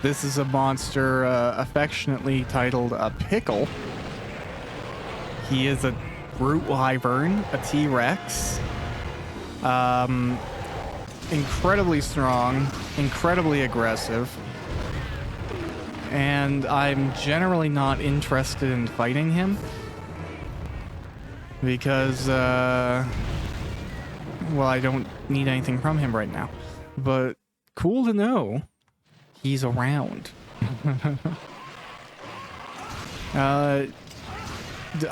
This is a monster affectionately titled a Pickle. He is a brute wyvern, a T-Rex. Incredibly strong, incredibly aggressive. And I'm generally not interested in fighting him. Because, well, I don't need anything from him right now. But cool to know he's around.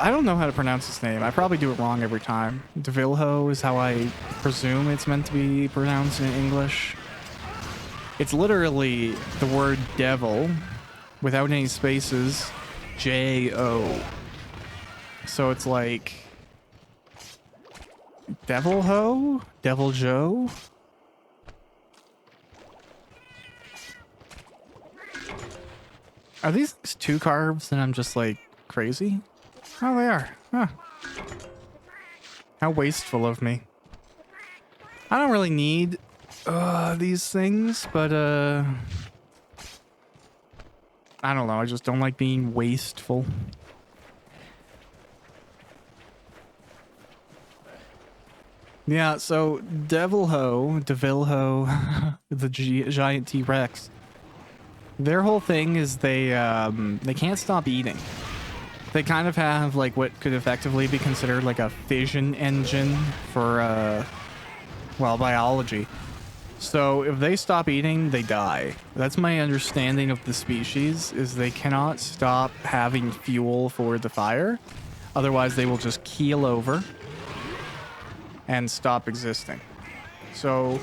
I don't know how to pronounce his name. I probably do it wrong every time. Devilho is how I presume it's meant to be pronounced in English. It's literally the word devil without any spaces, J-O. So it's like Devilho? Devil Joe? Are these two carbs and I'm just like crazy? Oh, they are. Huh. How wasteful of me. I don't really need these things, but I don't know. I just don't like being wasteful. Yeah, so Devilho, the giant T-Rex, their whole thing is they can't stop eating. They kind of have like what could effectively be considered like a fission engine for well, biology. So if they stop eating, they die. That's my understanding of the species, is they cannot stop having fuel for the fire. Otherwise they will just keel over and stop existing. So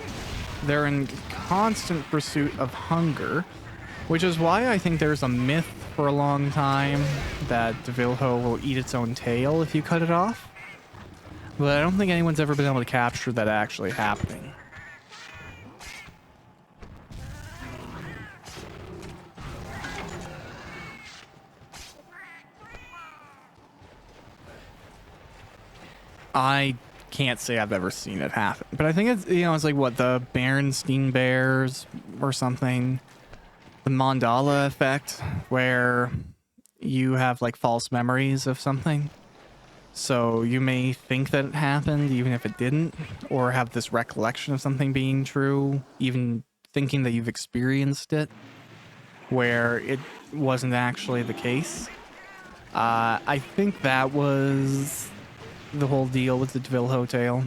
they're in constant pursuit of hunger, which is why I think there's a myth for a long time that Devilho will eat its own tail if you cut it off. But I don't think anyone's ever been able to capture that actually happening. I can't say I've ever seen it happen, but I think it's, you know, it's like what, the Berenstein Bears or something. The mandala effect, where you have like false memories of something. So you may think that it happened even if it didn't, or have this recollection of something being true, even thinking that you've experienced it, where it wasn't actually the case. I think that was the whole deal with the Devilho tail.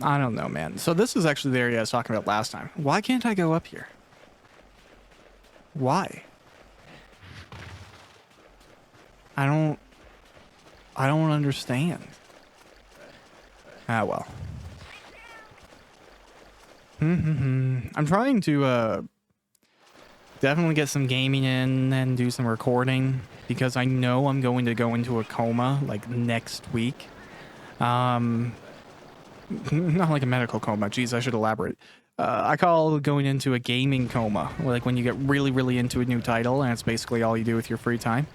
I don't know, man. So this is actually the area I was talking about last time. Why can't I go up here? Why? I don't understand. Ah, well. I'm trying to definitely get some gaming in and do some recording because I know I'm going to go into a coma like next week. Not like a medical coma. Jeez, I should elaborate. I call going into a gaming coma, like when you get really, really into a new title and it's basically all you do with your free time.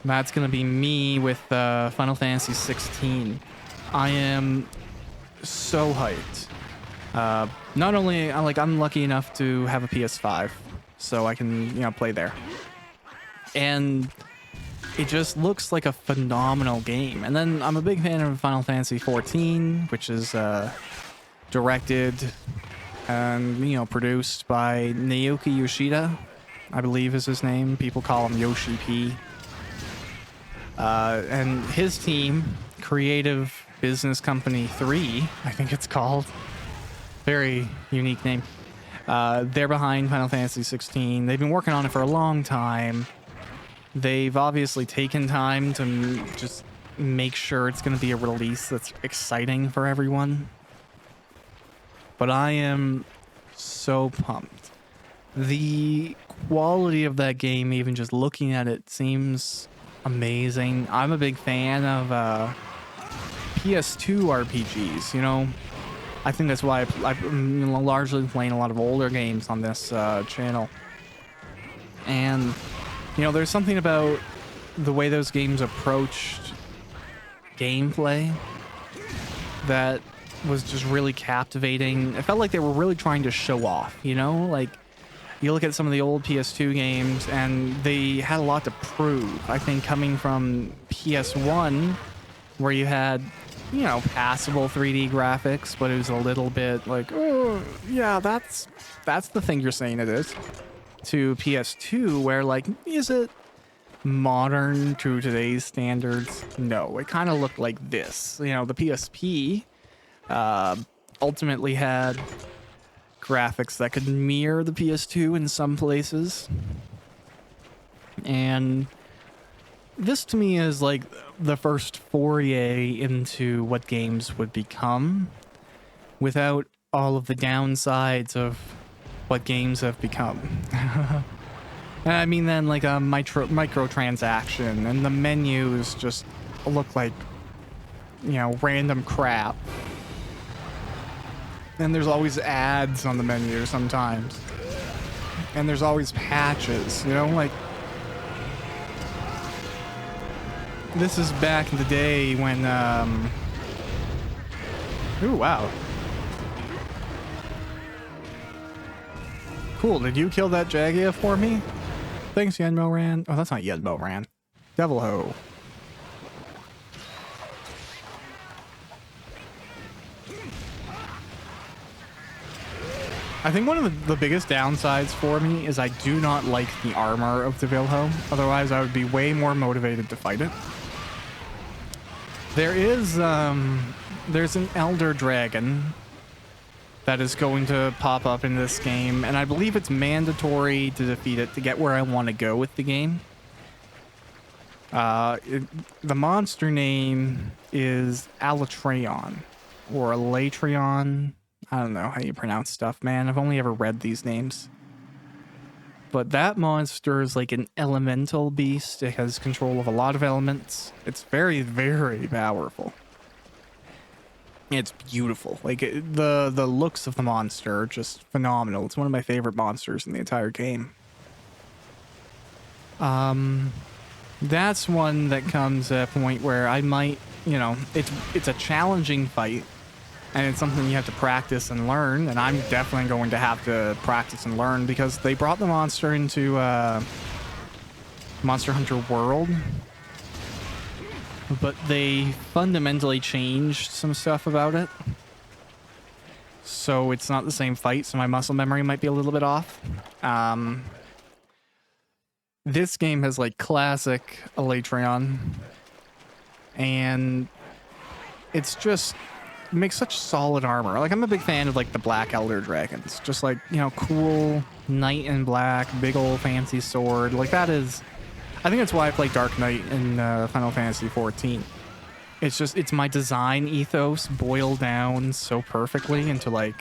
That's going to be me with Final Fantasy 16. I am so hyped. Not only, I'm lucky enough to have a PS5, so I can, play there. And it just looks like a phenomenal game. And then I'm a big fan of Final Fantasy 14, which is directed and, produced by Naoki Yoshida, I believe is his name. People call him Yoshi P. And his team, Creative Business Company 3, I think it's called. Very unique name. They're behind Final Fantasy 16. They've been working on it for a long time. They've obviously taken time to just make sure it's going to be a release that's exciting for everyone. But I am so pumped. The quality of that game, even just looking at it, seems amazing. I'm a big fan of PS2 RPGs, I think that's why I'm largely playing a lot of older games on this channel. And, there's something about the way those games approached gameplay that was just really captivating. It felt like they were really trying to show off, Like, you look at some of the old PS2 games, and they had a lot to prove. I think coming from PS1, where you had passable 3D graphics, but it was a little bit like, oh, yeah, that's the thing you're saying it is. To PS2, where is it modern to today's standards? No, it kind of looked like this. The PSP ultimately had graphics that could mirror the PS2 in some places. And this to me is like the first foray into what games would become without all of the downsides of what games have become. And I mean then like a microtransaction and the menus just look like, random crap. And there's always ads on the menu sometimes. And there's always patches, This is back in the day when, Ooh, wow. Cool, did you kill that Jagia for me? Thanks, Yenmo-ran. Oh, that's not Yenmo-ran. Devil Ho. I think one of the biggest downsides for me is I do not like the armor of the Vilho. Otherwise, I would be way more motivated to fight it. There is, there's an Elder Dragon that is going to pop up in this game, and I believe it's mandatory to defeat it to get where I want to go with the game. The monster name is Alatreon, or Alatreon. I don't know how you pronounce stuff, man. I've only ever read these names. But that monster is like an elemental beast. It has control of a lot of elements. It's very, very powerful. It's beautiful. Like, the looks of the monster are just phenomenal. It's one of my favorite monsters in the entire game. That's one that comes at a point where I might, it's a challenging fight. And it's something you have to practice and learn, and I'm definitely going to have to practice and learn because they brought the monster into Monster Hunter World, but they fundamentally changed some stuff about it. So it's not the same fight, so my muscle memory might be a little bit off. This game has like classic Alatreon, and it's just makes such solid armor. Like, I'm a big fan of like the Black Elder Dragons, just like, cool knight in black, big old fancy sword. Like, that is, I think that's why I play Dark Knight in Final Fantasy 14. It's my design ethos boiled down so perfectly into like,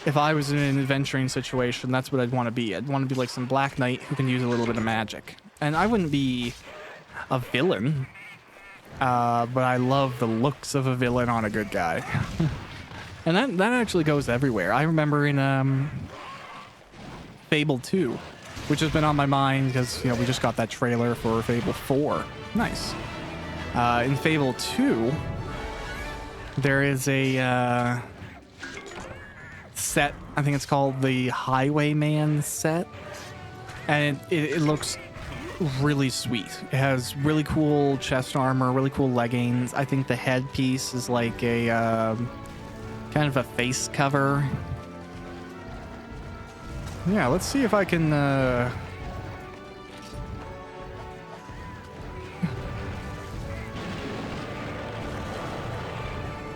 if I was in an adventuring situation, that's what I'd want to be. I'd want to be like some Black Knight who can use a little bit of magic. And I wouldn't be a villain, but I love the looks of a villain on a good guy. And that actually goes everywhere. I remember in Fable 2, which has been on my mind because, you know, we just got that trailer for Fable 4. Nice. In Fable 2, there is a set, I think it's called the Highwayman set, and it looks really sweet. It has really cool chest armor, really cool leggings. I think the headpiece is like a kind of a face cover. Yeah, let's see if I can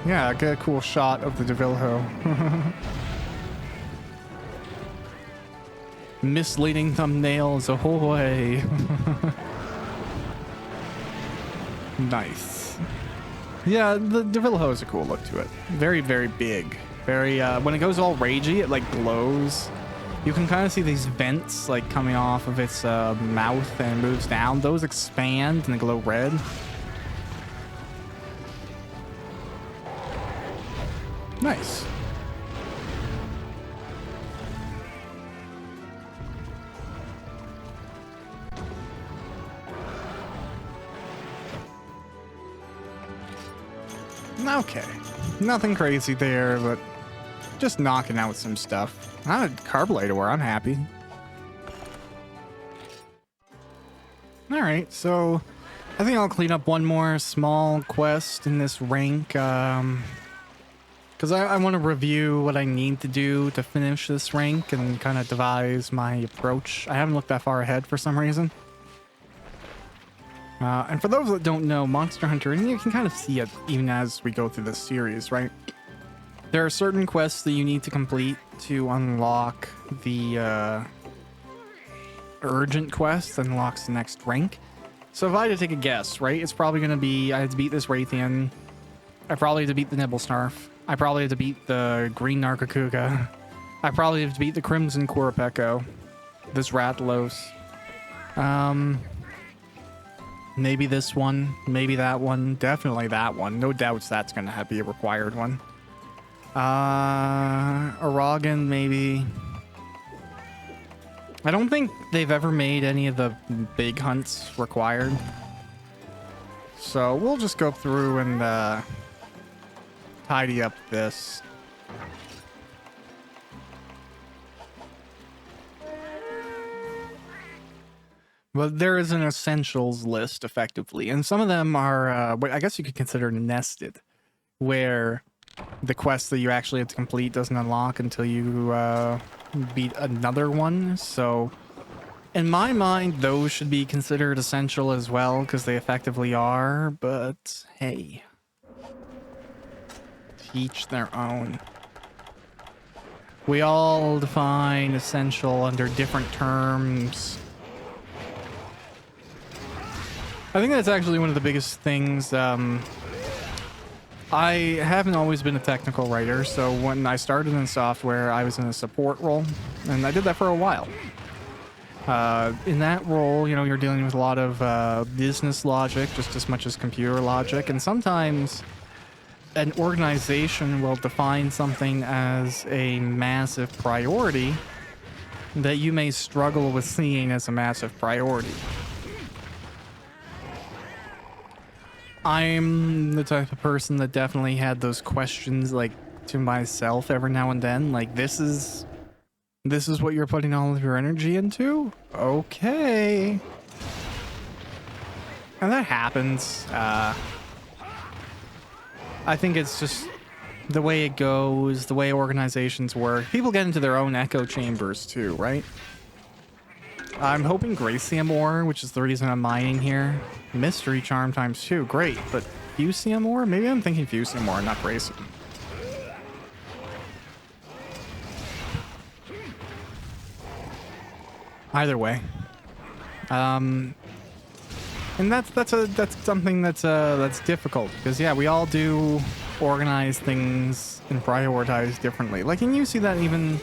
yeah, get a cool shot of the DeVilho. Misleading thumbnails, ahoy. Nice. Yeah, the DeVilho has a cool look to it. Very, very big. Very, when it goes all ragey, it like glows. You can kind of see these vents like coming off of its mouth and it moves down. Those expand and they glow red. Nice. Okay. Nothing crazy there, but just knocking out some stuff. Not a Carbolite ore, I'm happy. Alright, so I think I'll clean up one more small quest in this rank, because I want to review what I need to do to finish this rank and kind of devise my approach. I haven't looked that far ahead for some reason. And for those that don't know, Monster Hunter, and you can kind of see it even as we go through this series, right? There are certain quests that you need to complete to unlock the urgent quest that unlocks the next rank. So if I had to take a guess, right, it's probably going to be I had to beat this Raytheon. I probably had to beat the Nibblesnarf. I probably had to beat the Green Narcocuga. I probably have to beat the Crimson Quirapeko. This Rathalos. Maybe this one. Maybe that one. Definitely that one. No doubts that's going to be a required one. Aragan, maybe. I don't think they've ever made any of the big hunts required. So we'll just go through and tidy up this. But there is an essentials list, effectively. And some of them are, what I guess you could consider nested, where the quest that you actually have to complete doesn't unlock until you beat another one. So in my mind, those should be considered essential as well, because they effectively are. But hey, each their own. We all define essential under different terms. I think that's actually one of the biggest things. I haven't always been a technical writer, so when I started in software, I was in a support role, and I did that for a while. In that role, you know, you're dealing with a lot of business logic, just as much as computer logic, and sometimes an organization will define something as a massive priority that you may struggle with seeing as a massive priority. I'm the type of person that definitely had those questions, like, to myself every now and then. Like, this is what you're putting all of your energy into? Okay. And that happens. I think it's just the way it goes, the way organizations work. People get into their own echo chambers too, right? I'm hoping Gracium ore, which is the reason I'm mining here. Mystery Charm times 2, great, but Fusium ore? Maybe I'm thinking Fusium ore, not Gracium. Either way. And that's something that's difficult because yeah, we all do organize things and prioritize differently. Like, and you see that even,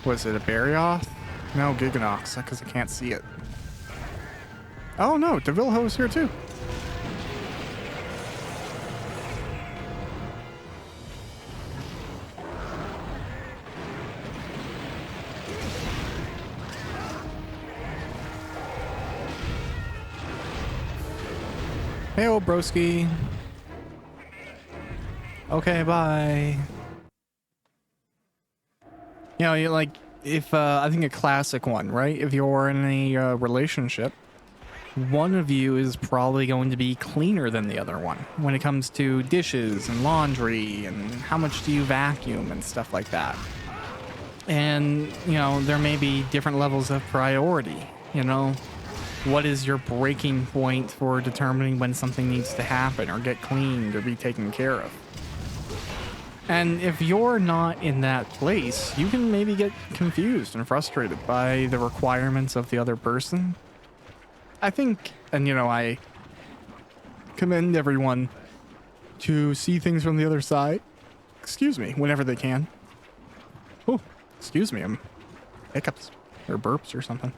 was it a Barioth? No, Giganox, because I can't see it. Oh no, DeVilho's here too. Hey, old broski. Okay, bye. You know, you like, if I think a classic one, right? If you're in a relationship, one of you is probably going to be cleaner than the other one when it comes to dishes and laundry and how much do you vacuum and stuff like that. And, you know, there may be different levels of priority, you know? What is your breaking point for determining when something needs to happen or get cleaned or be taken care of? And if you're not in that place, you can maybe get confused and frustrated by the requirements of the other person. I think, and you know, I commend everyone to see things from the other side. Excuse me, whenever they can. Oh, excuse me, I'm hiccups or burps or something.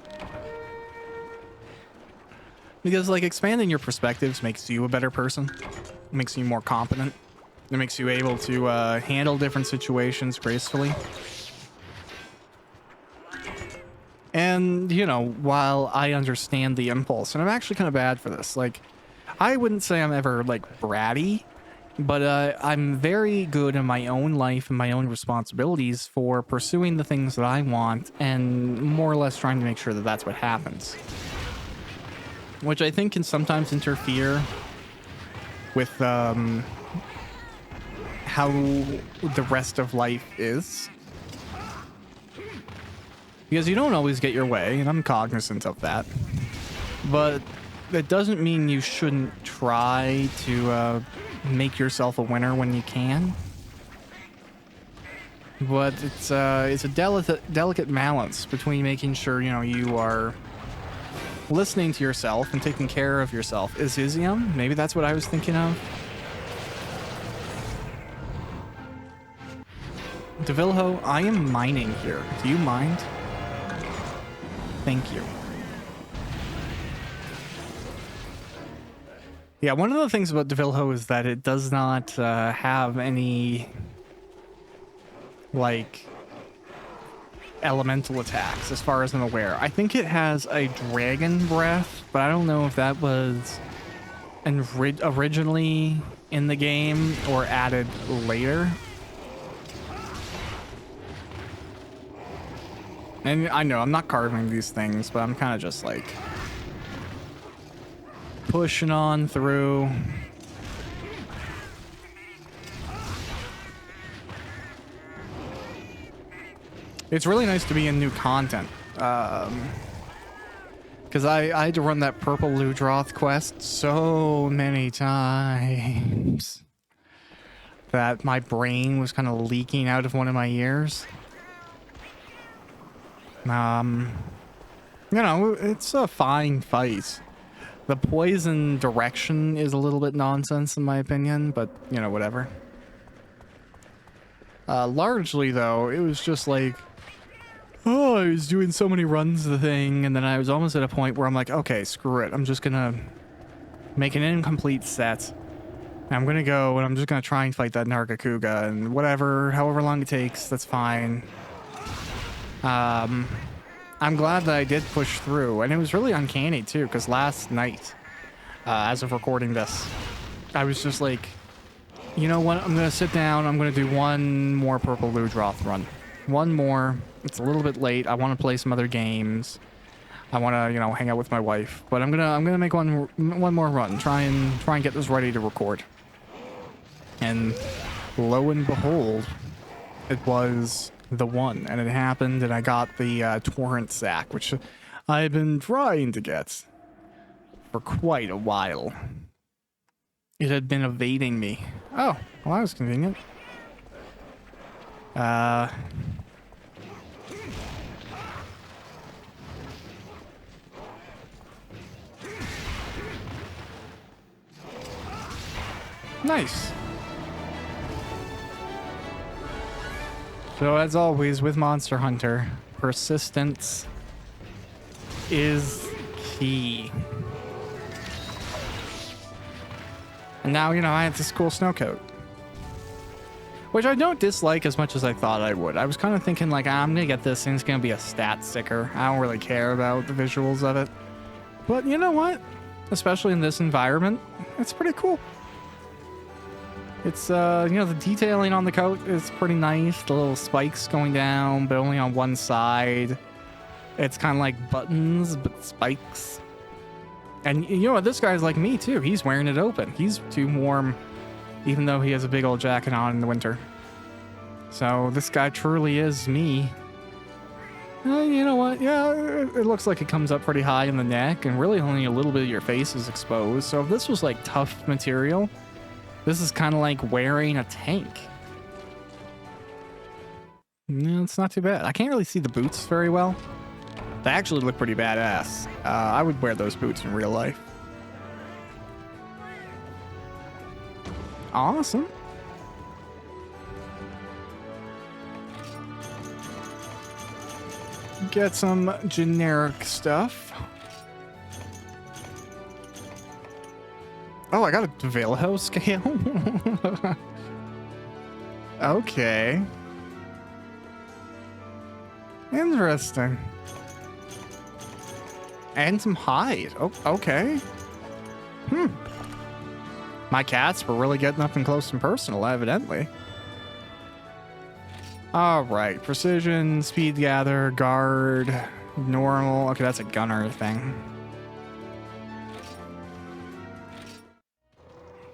Because, like, expanding your perspectives makes you a better person. It makes you more competent. It makes you able to handle different situations gracefully. And, you know, while I understand the impulse, and I'm actually kind of bad for this, like, I wouldn't say I'm ever, like, bratty, but I'm very good in my own life and my own responsibilities for pursuing the things that I want and more or less trying to make sure that that's what happens. Which I think can sometimes interfere with how the rest of life is. Because you don't always get your way, and I'm cognizant of that. But that doesn't mean you shouldn't try to make yourself a winner when you can. But it's a delicate balance between making sure, you know, you are listening to yourself and taking care of yourself. Is Izium? Maybe that's what I was thinking of. DeVilho, I am mining here. Do you mind? Thank you. Yeah, one of the things about DeVilho is that it does not have any, like, elemental attacks, as far as I'm aware. I think it has a dragon breath, but I don't know if that was originally in the game or added later. And I know I'm not carving these things, but I'm kind of just like pushing on through. It's really nice to be in new content. Because I had to run that purple Ludroth quest so many times that my brain was kind of leaking out of one of my ears. You know, it's a fine fight. The poison direction is a little bit nonsense in my opinion, but, you know, whatever. Largely, though, it was just like, oh, I was doing so many runs of the thing, and then I was almost at a point where I'm like, okay, screw it. I'm just gonna make an incomplete set. And I'm gonna go, and I'm just gonna try and fight that Nargacuga, and whatever, however long it takes, that's fine. I'm glad that I did push through, and it was really uncanny too, because last night, as of recording this, I was just like, you know what, I'm gonna sit down, I'm gonna do one more Purple Ludroth run. One more. It's a little bit late. I want to play some other games. I want to, you know, hang out with my wife, but I'm gonna make one more run, try and get this ready to record. And lo and behold, it was the one, and it happened, and I got the torrent sack, which I had been trying to get for quite a while. It had been evading me. Oh, well, that was convenient. Nice. So as always with Monster Hunter, persistence is key. And now, you know, I have this cool snow coat, which I don't dislike as much as I thought I would. I was kind of thinking like, I'm gonna get this and it's gonna be a stat sticker. I don't really care about the visuals of it. But you know what? Especially in this environment, it's pretty cool. It's, you know, the detailing on the coat is pretty nice. The little spikes going down, but only on one side. It's kind of like buttons, but spikes. And you know what? This guy's like me too. He's wearing it open. He's too warm, even though he has a big old jacket on in the winter. So this guy truly is me. You know what? Yeah, it looks like it comes up pretty high in the neck, and really only a little bit of your face is exposed. So if this was like tough material, this is kind of like wearing a tank. No, it's not too bad. I can't really see the boots very well. They actually look pretty badass. I would wear those boots in real life. Awesome. Get some generic stuff. Oh, I got a Valho scale. Okay. Interesting. And some hide. Oh, okay. My cats were really getting up and close and personal, evidently. All right. Precision, speed gather, guard, normal. Okay, that's a gunner thing.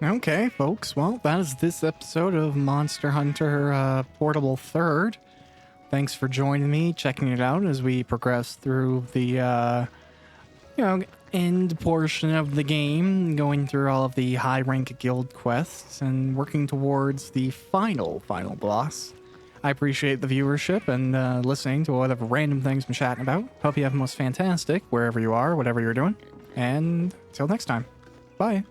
Okay, folks. Well, that is this episode of Monster Hunter Portable Third. Thanks for joining me, checking it out as we progress through the, you know, end portion of the game, going through all of the high rank guild quests and working towards the final boss. I appreciate the viewership and listening to whatever random things I'm chatting about. Hope you have the most fantastic wherever you are, whatever you're doing. And till next time, bye.